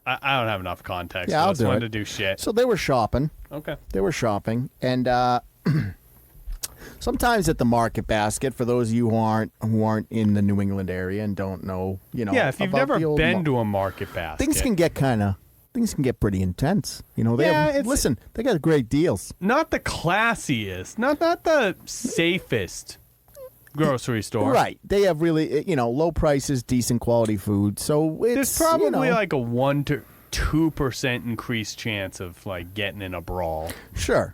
I don't have enough context. Yeah, I'll just do wanted it. to do shit. So they were shopping. Okay. They were shopping, and sometimes at the Market Basket, for those of you who aren't in the New England area and don't know, Yeah, if you've about never the old been to a Market Basket, things can get pretty intense. They they got great deals. not the classiest, not the safest grocery store. Right. They have really, low prices, decent quality food. So it's There's probably like a 1 to 2% increased chance of like getting in a brawl. Sure.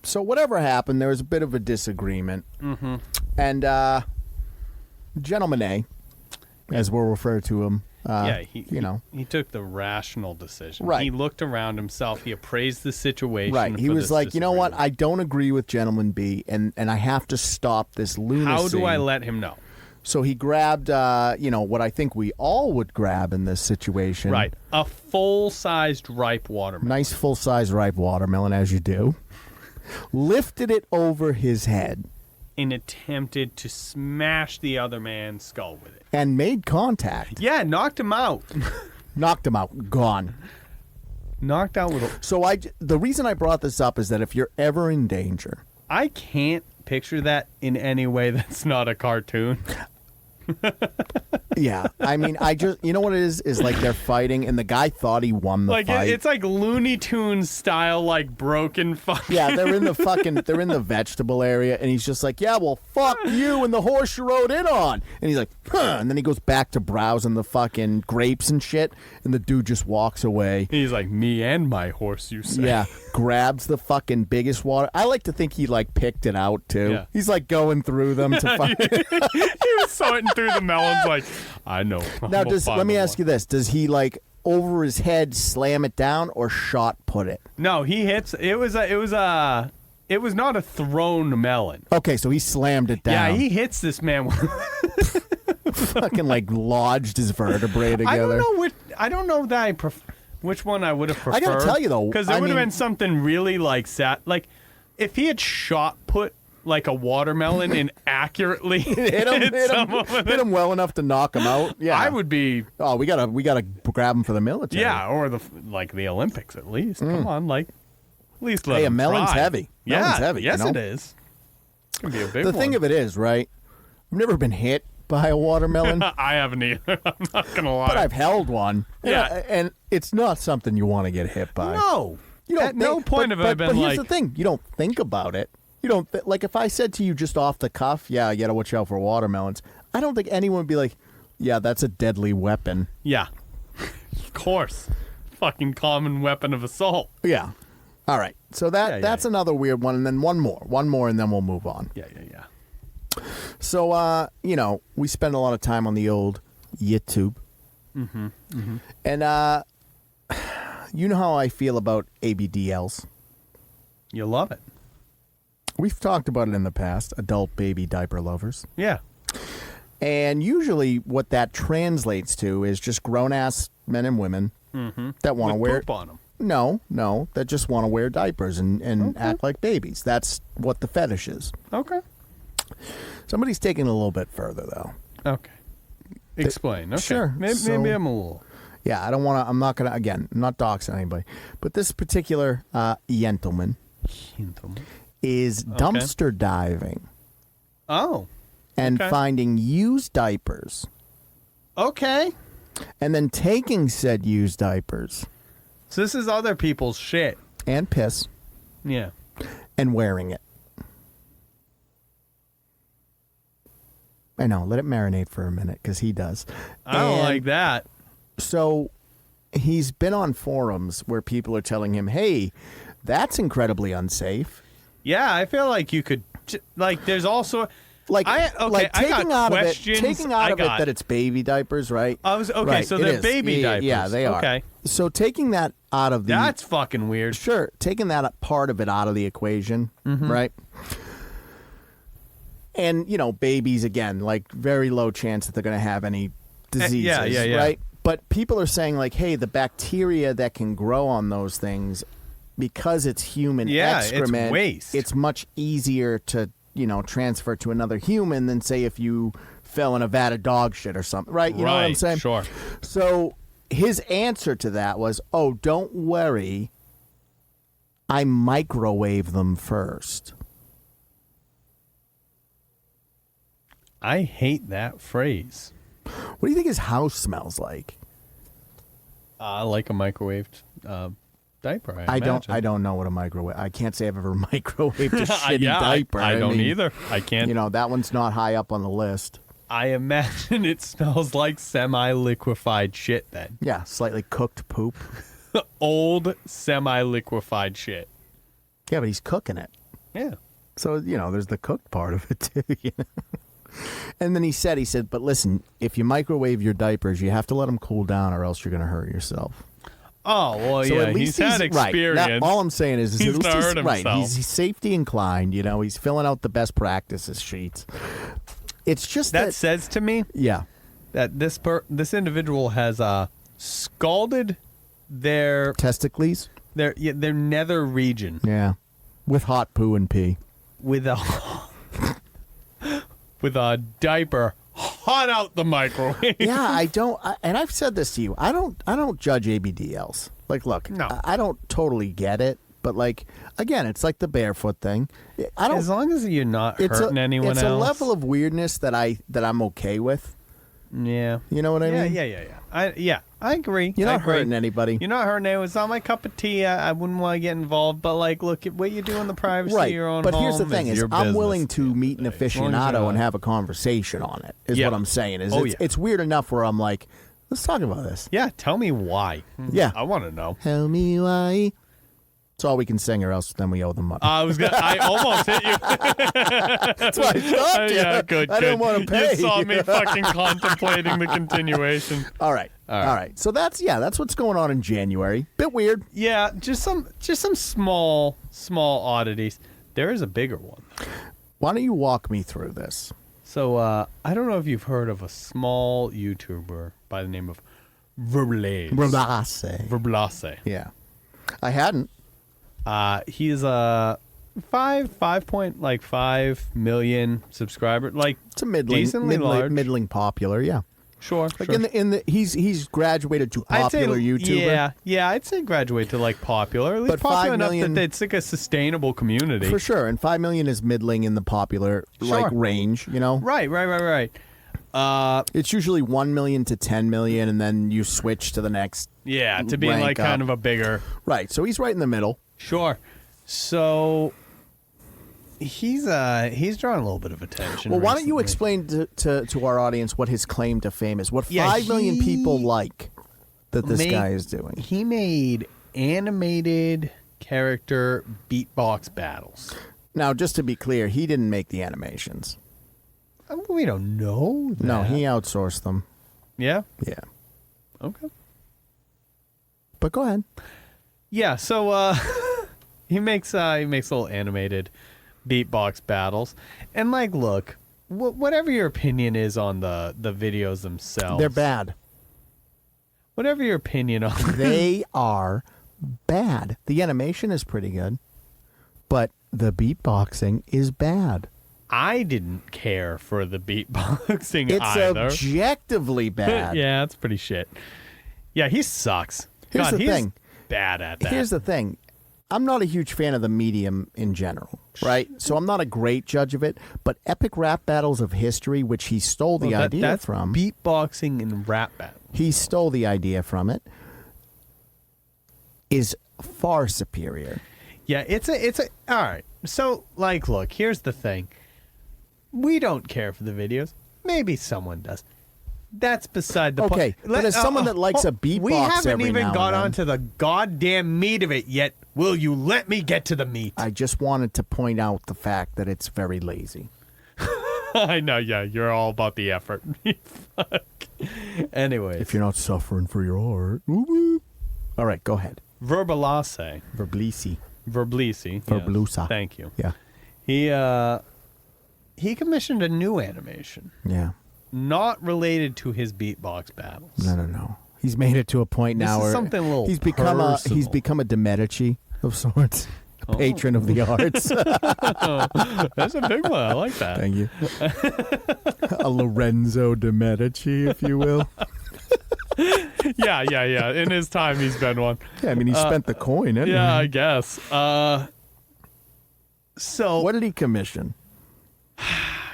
So whatever happened, there was a bit of a disagreement. Mm-hmm. And Gentleman A, as we'll refer to him, he took the rational decision. Right. He looked around himself. He appraised the situation. Right. He was like, you know what? I don't agree with Gentleman B, and I have to stop this lunacy. How do I let him know? So he grabbed, what I think we all would grab in this situation. Right. A full-sized ripe watermelon. Nice full-size ripe watermelon, as you do. Lifted it over his head. And attempted to smash the other man's skull with it. And made contact. Yeah, knocked him out. Knocked him out. Gone. Knocked out with a... So the reason I brought this up is that if you're ever in danger... I can't picture that in any way that's not a cartoon. Yeah, I mean, you know what it is like they're fighting, and the guy thought he won the fight. It's like Looney Tunes style, like broken fucking. Yeah, they're in the vegetable area, and he's just like, yeah, well, fuck you and the horse you rode in on. And he's like, huh, and then he goes back to browsing the fucking grapes and shit, and the dude just walks away. He's like, me and my horse, you say. Yeah, grabs the fucking biggest water. I like to think he like picked it out too. Yeah. He's like going through them to find. He was sorting through the melons like, I know. Now, let me ask you this: does he like over his head slam it down or shot put it? No, he hits. It was not a thrown melon. Okay, so he slammed it down. Yeah, he hits this man. Fucking like lodged his vertebrae together. I don't know that which one I would have preferred. I gotta tell you though, because there would have been something really like like if he had shot put like a watermelon and accurately hit him well enough to knock him out. Yeah, I would be. Oh, we gotta grab him for the military. Yeah, or the Olympics at least. Come on, like at least let hey, him a melon's try. heavy. Yeah, melon's heavy. Yes, you know? it is. It's gonna be a big The one. thing of it is, right? I've never been hit by a watermelon. I haven't either. I'm not gonna lie. But I've held one. Yeah, and it's not something you want to get hit by. No, you don't. At no point have I been but like. here's the thing: you don't think about it. You don't like if I said to you just off the cuff, "Yeah, you gotta watch out for watermelons." I don't think anyone would be like, "Yeah, that's a deadly weapon." Yeah, of course, fucking common weapon of assault. Yeah. All right. So that's another weird one, and then one more, and then we'll move on. Yeah. So we spend a lot of time on the old YouTube, and you know how I feel about ABDLs. You love it. We've talked about it in the past, adult baby diaper lovers. Yeah. And usually what that translates to is just grown-ass men and women that want to wear... poop on them. No, that just want to wear diapers and act like babies. That's what the fetish is. Okay. Somebody's taking it a little bit further, though. Okay. Explain. Okay. Sure. Maybe I'm a little... Yeah, I don't want to... I'm not going to... Again, I'm not doxing anybody. But this particular gentleman... is dumpster diving. Oh. And finding used diapers. Okay. And then taking said used diapers. So this is other people's shit. And piss. Yeah. And wearing it. I know. Let it marinate for a minute, because he does. I don't like that. So he's been on forums where people are telling him, hey, that's incredibly unsafe. Yeah, I feel like you could, like, there's also, like taking out of it that it's baby diapers, right? So they're baby diapers. Yeah, they are. Okay. So taking that out of that's fucking weird. Sure, taking that part of it out of the equation, right? And babies again, like very low chance that they're going to have any diseases, right? But people are saying like, hey, the bacteria that can grow on those things, because it's human excrement, it's waste. It's much easier to, transfer to another human than, say, if you fell in a vat of dog shit or something, right? You know what I'm saying? Sure. So his answer to that was, oh, don't worry, I microwave them first. I hate that phrase. What do you think his house smells like? Like a microwaved diaper. I don't know what a microwave. I can't say I've ever microwaved a shitty diaper. I don't either. I can't. That one's not high up on the list. I imagine it smells like semi-liquefied shit then. Yeah, slightly cooked poop. Old semi-liquefied shit. Yeah, but he's cooking it. Yeah. So, there's the cooked part of it too. And then he said, but listen, if you microwave your diapers, you have to let them cool down or else you're going to hurt yourself. Oh, well, so at least he's had experience. Right. All I'm saying is he's at least hurt himself. He's safety inclined, he's filling out the best practices sheets. It's just that says to me that this individual has scalded their testicles, their nether region. Yeah. With hot poo and pee. With a diaper hot out the microwave. Yeah, and I've said this to you. I don't judge ABDLs. Like, look, no. I don't totally get it, But like again, it's like the barefoot thing. I don't. As long as you're not hurting anyone else. It's a level of weirdness that I'm okay with. Yeah. You know what I mean? Yeah. I agree. You're not hurting anybody. You're not hurting anyone. It's not my cup of tea. I wouldn't want to get involved. But like, look at what you do in the privacy of your own home. But here's the thing: is I'm willing to meet an aficionado and have a conversation on it. Is what I'm saying. It's weird enough where I'm like, let's talk about this. Yeah. Tell me why. Yeah. I want to know. Tell me why. It's all we can sing, or else then we owe them money. I almost hit you. That's why I stopped you. Yeah, good. I didn't want to pay. You saw me fucking contemplating the continuation. All right. So that's what's going on in January. Bit weird. Yeah, just some small oddities. There is a bigger one. Why don't you walk me through this? So I don't know if you've heard of a small YouTuber by the name of Verblase. Yeah, I hadn't. He's a 5.5 million subscriber. Like, it's a middling popular. Yeah, sure. Like he's graduated to popular YouTuber. Yeah, I'd say graduate to like popular. At least but popular 5 million, enough that it's like a sustainable community for sure. And 5 million is middling in the popular like range. You know, right. It's usually 1 million to 10 million, and then you switch to the next. Yeah, to be like kind of a bigger. Right. So he's right in the middle. Sure. So he's drawing a little bit of attention. Well, why don't you explain to our audience what his claim to fame is? What 5 million people like that this guy is doing? He made animated character beatbox battles. Now, just to be clear, he didn't make the animations. We don't know that. No, he outsourced them. Yeah? Yeah. Okay. But go ahead. Yeah, so he makes little animated beatbox battles. And like, look, whatever your opinion is on the videos themselves. They're bad. Whatever your opinion on them. They are bad. The animation is pretty good, but the beatboxing is bad. I didn't care for the beatboxing either. It's objectively bad. Yeah, it's pretty shit. Yeah, he sucks. Here's the thing. Bad at that. Here's the thing. I'm not a huge fan of the medium in general, right? So I'm not a great judge of it, but epic rap battles of history, which he stole the idea from. Beatboxing and rap battle. He stole the idea from it. Is far superior. Yeah, it's a all right. So like, look, here's the thing. We don't care for the videos. Maybe someone does. That's beside the point. Okay, but as someone that likes a beatbox we haven't every even now got and then, onto the goddamn meat of it yet. Will you let me get to the meat? I just wanted to point out the fact that it's very lazy. I know, yeah, you're all about the effort. Fuck. Anyways. If you're not suffering for your art. Woo-woo. All right, go ahead. Verblase. Verblisi. Verblusa. Yes. Thank you. Yeah. He commissioned a new animation. Yeah. Not related to his beatbox battles. No. He's made it to a point now where something a little he's become a De Medici of sorts, a patron of the arts. That's a big one. I like that. Thank you. A Lorenzo De Medici, if you will. Yeah. In his time, he's been one. Yeah, I mean, he spent the coin. Anyway. Yeah, I guess. So what did he commission?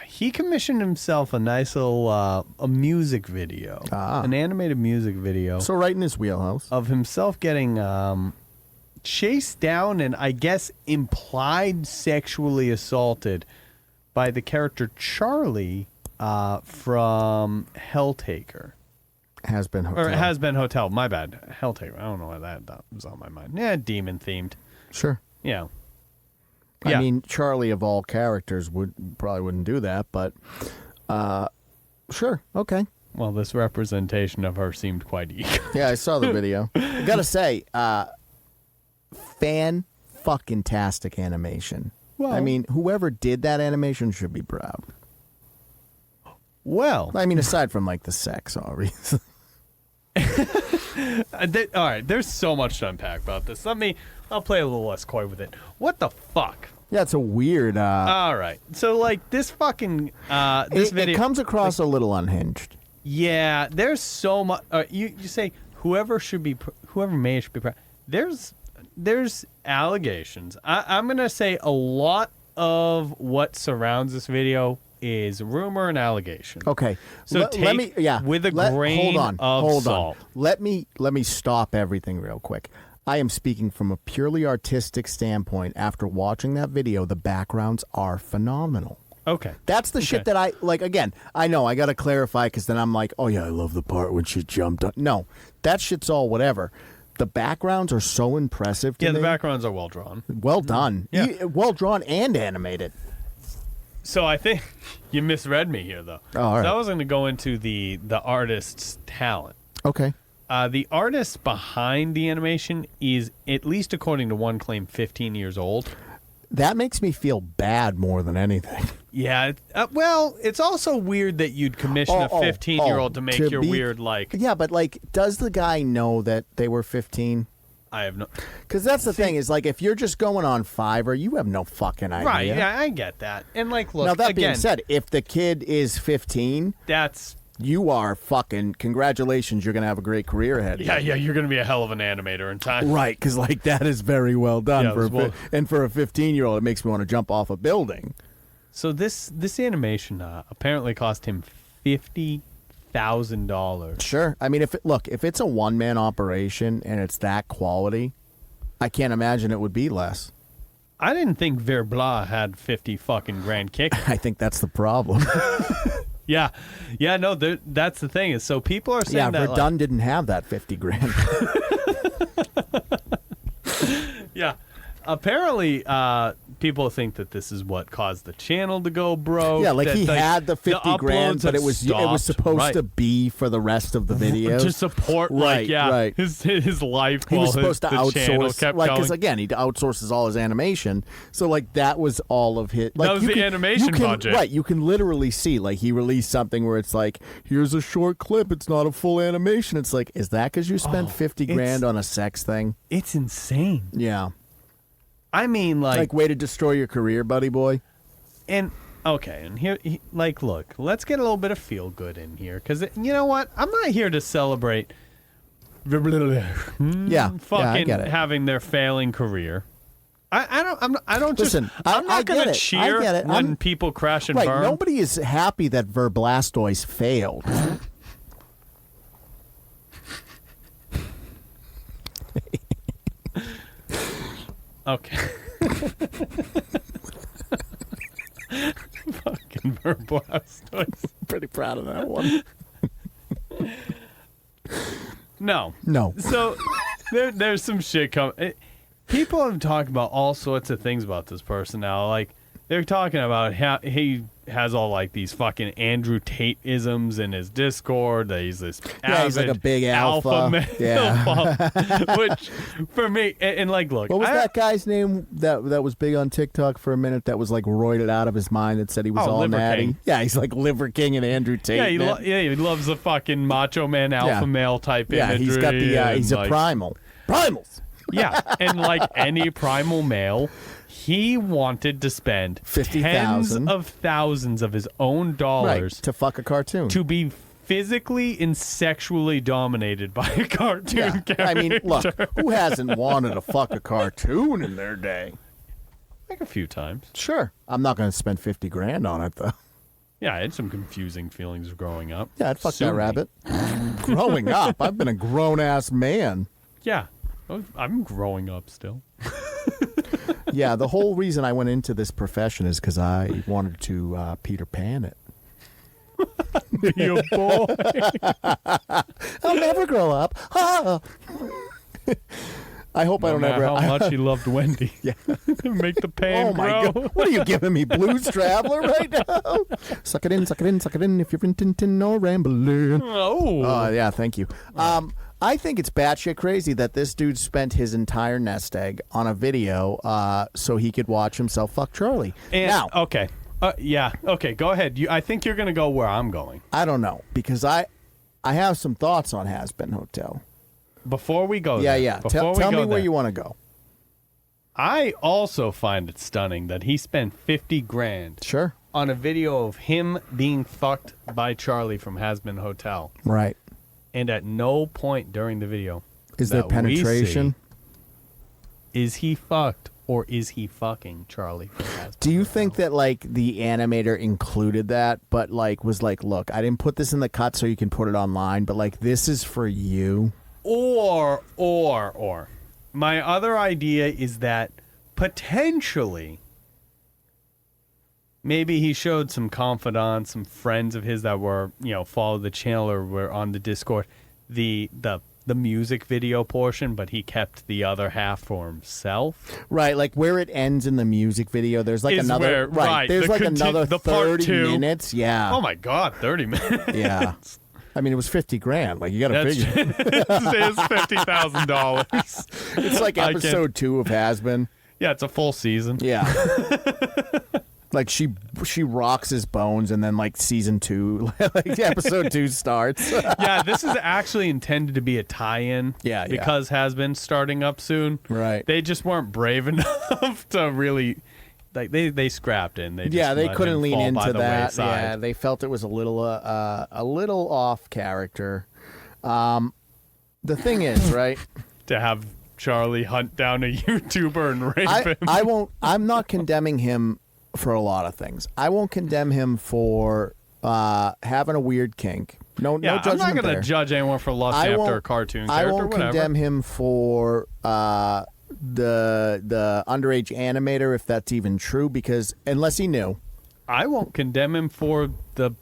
He commissioned himself a nice little a music video, an animated music video. So right in his wheelhouse. Of himself getting chased down and I guess implied sexually assaulted by the character Charlie from Helltaker. Hazbin Hotel. Or Hazbin Hotel, my bad. Helltaker, I don't know why that was on my mind. Yeah, demon themed. Sure. Yeah. I mean, Charlie of all characters probably wouldn't do that, but sure, okay. Well, this representation of her seemed quite eager. Yeah, I saw the video. I gotta say, fan-fucking-tastic animation. Well, I mean, whoever did that animation should be proud. Well, I mean, aside from like the sex, obviously. All right, there's so much to unpack about this. I'll play a little less coy with it. What the fuck? Yeah, it's a weird. All right, so like this fucking this video, it comes across a little unhinged. Yeah, there's so much. You say whoever may should be proud. There's there's allegations. I'm going to say a lot of what surrounds this video is rumor and allegation. Okay. So let me with a grain of salt. Let me stop everything real quick. I am speaking from a purely artistic standpoint. After watching that video, the backgrounds are phenomenal. Okay. That's the shit that I like. Again, I know I got to clarify because then I'm like, oh yeah, I love the part when she jumped on. No, that shit's all whatever. The backgrounds are so impressive to me. Yeah, the backgrounds are well drawn. Well done. Yeah. Well drawn and animated. So I think you misread me here, though. Oh, all right. So I was going to go into the artist's talent. Okay. The artist behind the animation is, at least according to one claim, 15 years old. That makes me feel bad more than anything. Yeah. Well, it's also weird that you'd commission a 15-year-old to make your weird, like... Yeah, but, like, does the guy know that they were 15? I have no... Because that's the thing, is, like, if you're just going on Fiverr, you have no fucking idea. Right, yeah, I get that. And, like, look, now, that again, being said, if the kid is 15... That's... You are fucking... Congratulations, you're going to have a great career ahead. Yeah, you're going to be a hell of an animator in time. Right, because, like, that is very well done. Yeah, and for a 15-year-old, it makes me want to jump off a building. So this animation apparently cost him $50,000. Sure. I mean, if it's a one-man operation and it's that quality, I can't imagine it would be less. I didn't think Verblah had 50 fucking grand kick. I think that's the problem. Yeah, no, that's the thing. Is so people are saying that Verdun didn't have that 50 grand. Yeah. Apparently, people think that this is what caused the channel to go broke. Yeah, like that, he had the 50 grand, but it was supposed to be for the rest of the video to support, his life. He was supposed to outsource, kept like, going. because again, he outsources all his animation. So like that was all of his. Like, that was the animation budget, right? You can literally see like he released something where it's like, here's a short clip. It's not a full animation. It's like, is that because you spent 50 grand on a sex thing? It's insane. Yeah. I mean, like way to destroy your career, buddy boy. And okay, and here, like, look, let's get a little bit of feel good in here, because you know what? I'm not here to celebrate. I get it. Having their failing career. I'm Listen, not going to cheer when people crash and burn. Nobody is happy that Verblastoise failed. Okay. Fucking Verblastoise. Pretty proud of that one. No. So there's some shit coming. People have talked about all sorts of things about this person now. Like, they're talking about how he has all like these fucking Andrew Tate-isms in his Discord. That he's this he's like a big alpha male. Yeah. Which for me, and like, look, what was that guy's name that was big on TikTok for a minute? That was like roided out of his mind and said he was all Liver natty. King. Yeah, he's like Liver King and Andrew Tate. Yeah, he loves the fucking macho man alpha male type imagery. Yeah, he's got the he's a primal. Primals. Yeah, and like any primal male, he wanted to spend $50,000 tens of thousands of his own dollars to fuck a cartoon, to be physically and sexually dominated by a cartoon character. I mean, look, who hasn't wanted to fuck a cartoon in their day? Like a few times. Sure. I'm not going to spend 50 grand on it, though. Yeah, I had some confusing feelings growing up. Yeah, I'd fuck that rabbit. Growing up, I've been a grown-ass man. Yeah, I'm growing up still. Yeah, the whole reason I went into this profession is because I wanted to Peter Pan it. Be a boy. I'll never grow up. I hope I don't ever. How much he loved Wendy. Yeah. Make the pan grow. God. What are you giving me, Blues Traveler, right now? Suck it in, suck it in, suck it in if you're Tintin or rambling. Oh. Yeah, thank you. I think it's batshit crazy that this dude spent his entire nest egg on a video so he could watch himself fuck Charlie. And, now, okay. Yeah. Okay, go ahead. I think you're going to go where I'm going. I don't know, because I have some thoughts on Hazbin Hotel. Before we go there. Yeah. Tell me where you want to go. I also find it stunning that he spent 50 grand Sure. on a video of him being fucked by Charlie from Hazbin Hotel. Right. And at no point during the video is there penetration. Is he fucked or is he fucking Charlie? Do you think that like the animator included that, but like was like, look, I didn't put this in the cut so you can put it online, but like this is for you? Or my other idea is that potentially maybe he showed some confidants, some friends of his that were, follow the channel or were on the Discord, the music video portion, but he kept the other half for himself. Right, like where it ends in the music video, there's like another there's like another 30 minutes. Yeah. Oh my god, 30 minutes. Yeah. I mean, it was $50,000. Like, you got to figure. It's $50,000. It's like episode 2 of Hazbin. Yeah, it's a full season. Yeah. Like she rocks his bones, and then like season 2, like episode 2 starts. Yeah, this is actually intended to be a tie-in. Yeah, because Hazbin's starting up soon. Right. They just weren't brave enough to really. Like they scrapped it. And they couldn't lean into that. Wayside. Yeah, they felt it was a little off character. The thing is, right, to have Charlie hunt down a YouTuber and rape him. I'm not condemning him for a lot of things. I won't condemn him for having a weird kink. No judgment there. I'm not going to judge anyone for lust after a cartoon character. I won't condemn him for the underage animator, if that's even true, because unless he knew. I won't condemn him for the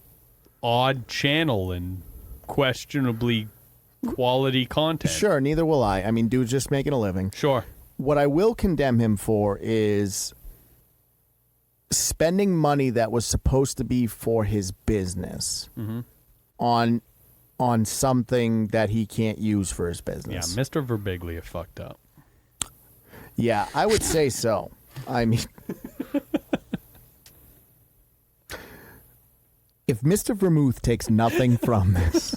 odd channel and questionably quality content. Sure, neither will I. I mean, dude's just making a living. Sure. What I will condemn him for is spending money that was supposed to be for his business on something that he can't use for his business. Yeah, Mr. Verbiglia fucked up. Yeah, I would say so. I mean, if Mr. Vermouth takes nothing from this,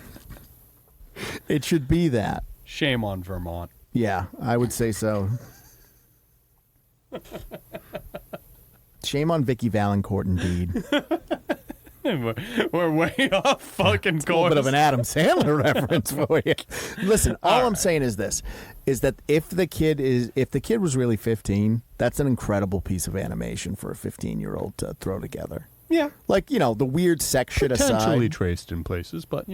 it should be that. Shame on Vermont. Yeah, I would say so. Shame on Vicky Valancourt, indeed. We're way off fucking course. A little bit of an Adam Sandler reference for you. Listen, all I'm saying is this, is that if the kid was really 15, that's an incredible piece of animation for a 15-year-old to throw together. Yeah. Like, the weird sex shit aside. Potentially traced in places, but,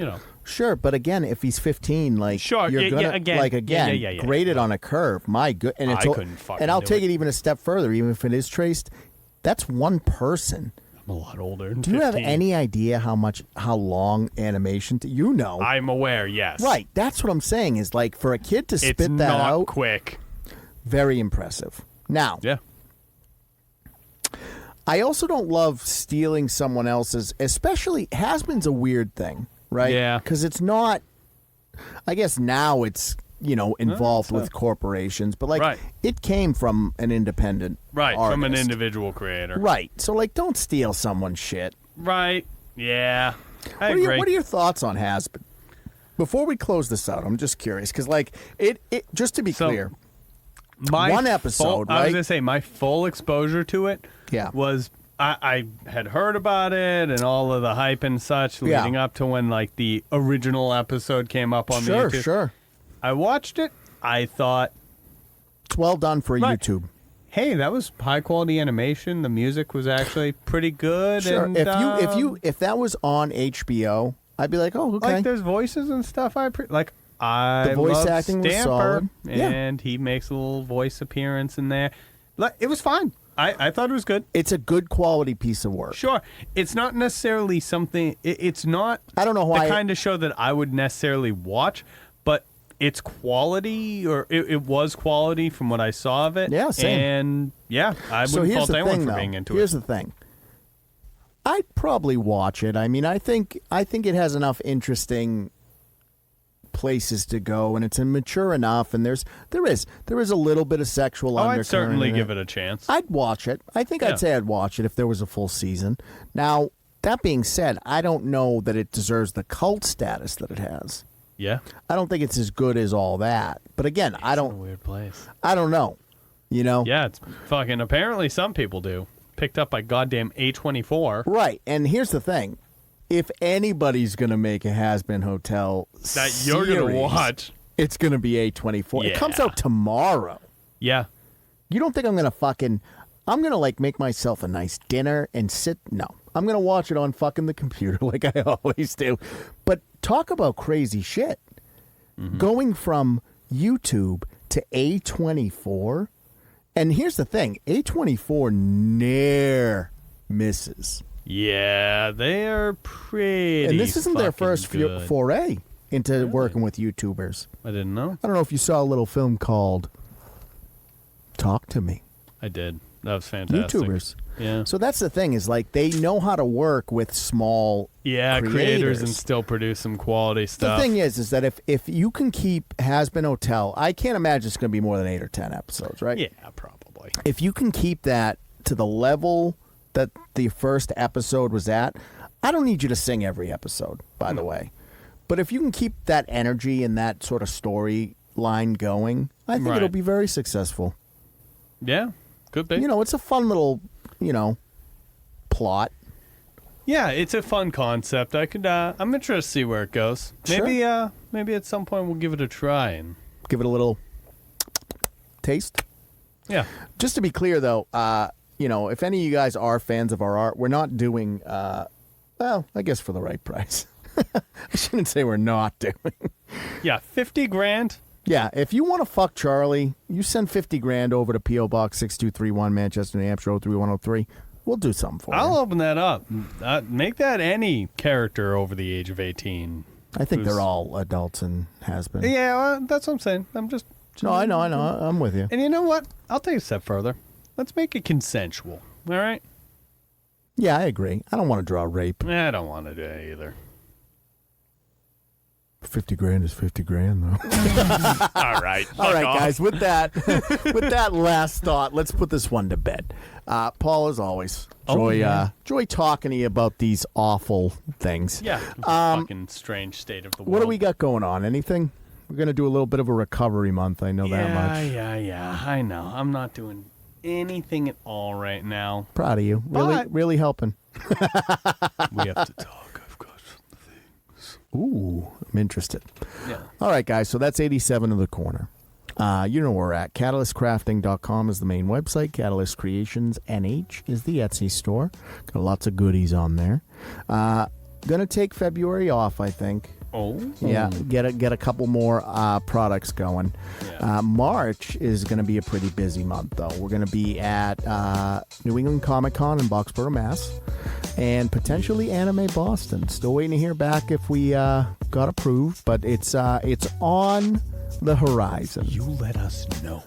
Sure, but again, if he's 15, like, sure, you're going to grade it on a curve. My good. And I couldn't fucking And I'll do take it even a step further, even if it is traced. That's one person. I'm a lot older than Do you 15. Have any idea how long animation? I'm aware, yes. Right. That's what I'm saying is like for a kid to spit it's that not out. Quick. Very impressive. Now. Yeah. I also don't love stealing someone else's, especially Hazbin's a weird thing, right? Yeah. Because it's not, I guess now it's, involved with corporations, but like it came from an independent artist. From an individual creator. Right. So like don't steal someone's shit. Right. Yeah. I agree. What are your thoughts on Hazbin? Before we close this out, I'm just curious because like it just to be clear, one episode, I was going to say my full exposure to it was I had heard about it and all of the hype and such leading up to when like the original episode came up on the YouTube. Sure. I watched it. I thought it's well done for YouTube. Hey, that was high quality animation. The music was actually pretty good. Sure. And, if that was on HBO, I'd be like, oh, okay. Like there's voices and stuff. I the voice love acting was Stamper, solid. And he makes a little voice appearance in there. It was fine. I thought it was good. It's a good quality piece of work. Sure. It's not necessarily something. It's not. I don't know why the kind of show that I would necessarily watch, but it's quality, or it was quality from what I saw of it. Yeah, same. And I wouldn't fault anyone for being into it. Here's the thing. I'd probably watch it. I mean, I think it has enough interesting places to go, and it's mature enough, and there is a little bit of sexual undercurrent. I'd certainly give it a chance. I'd watch it. I think I'd say I'd watch it if there was a full season. Now, that being said, I don't know that it deserves the cult status that it has. Yeah. I don't think it's as good as all that. But again, it's in a weird place. I don't know. Yeah, it's fucking apparently some people do. Picked up by goddamn A24. Right. And here's the thing. If anybody's going to make a Hazbin Hotel that you're going to watch, it's going to be A24. Yeah. It comes out tomorrow. Yeah. You don't think I'm going to like make myself a nice dinner and sit? No. I'm going to watch it on fucking the computer like I always do. But talk about crazy shit. Going from YouTube to A24. And here's the thing. A24 ne'er misses. Yeah, they are pretty. And this isn't their first foray into working with YouTubers. I didn't know. I don't know if you saw a little film called Talk to Me. I did. That was fantastic. YouTubers. Yeah. So that's the thing, is like they know how to work with small creators and still produce some quality stuff. The thing is that if you can keep Hazbin Hotel, I can't imagine it's going to be more than 8 or 10 episodes, right? Yeah, probably. If you can keep that to the level that the first episode was at, I don't need you to sing every episode, by the way. But if you can keep that energy and that sort of storyline going, I think it'll be very successful. Yeah, could be. It's a fun little, plot. Yeah, it's a fun concept. I'm interested to see where it goes. Maybe, Sure. Maybe at some point we'll give it a try and Give it a little taste. Yeah. Just to be clear, though, if any of you guys are fans of our art, we're not doing, I guess for the right price. I shouldn't say we're not doing. Yeah, $50,000. Yeah, if you want to fuck Charlie, you send $50,000 over to P.O. Box 6231, Manchester, New Hampshire 03103. We'll do something for you. I'll open that up. Make that any character over the age of 18. I think they're all adults and has-been. Yeah, well, that's what I'm saying. No, I know. I'm with you. And you know what? I'll take a step further. Let's make it consensual. All right? Yeah, I agree. I don't want to draw rape. I don't want to do that either. $50,000 is $50,000, though. All right. All right, guys. With that last thought, let's put this one to bed. Paul, as always, joy talking to you about these awful things. Yeah. Fucking strange state of the world. What do we got going on? Anything? We're going to do a little bit of a recovery month. I know that much. Yeah. I know. I'm not doing anything at all right now. Proud of you. Really helping. We have to talk. Ooh, I'm interested. Yeah. All right, guys. So that's 87 of the corner. You know where we're at. CatalystCrafting.com is the main website. Catalyst Creations NH is the Etsy store. Got lots of goodies on there. Gonna take February off, I think. Oh. Yeah, get a couple more products going. Yeah. March is going to be a pretty busy month, though. We're going to be at New England Comic Con in Boxborough, Mass. And potentially Anime Boston. Still waiting to hear back if we got approved, but it's on the horizon. You let us know.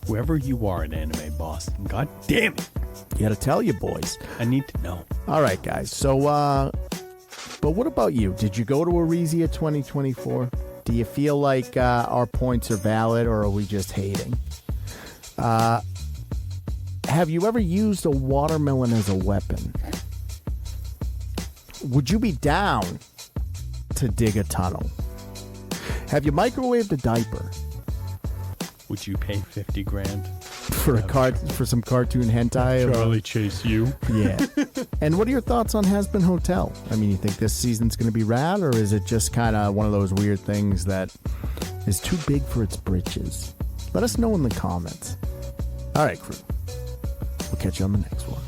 Whoever you are at Anime Boston, god damn it. You got to tell you, boys. I need to know. All right, guys. So, but what about you? Did you go to Arisia 2024? Do you feel like our points are valid, or are we just hating? Have you ever used a watermelon as a weapon? Would you be down to dig a tunnel? Have you microwaved a diaper? Would you pay $50,000 for some cartoon hentai? Charlie chase you? Yeah. And what are your thoughts on Hazbin Hotel? I mean, you think this season's going to be rad, or is it just kind of one of those weird things that is too big for its britches? Let us know in the comments. All right, crew. We'll catch you on the next one.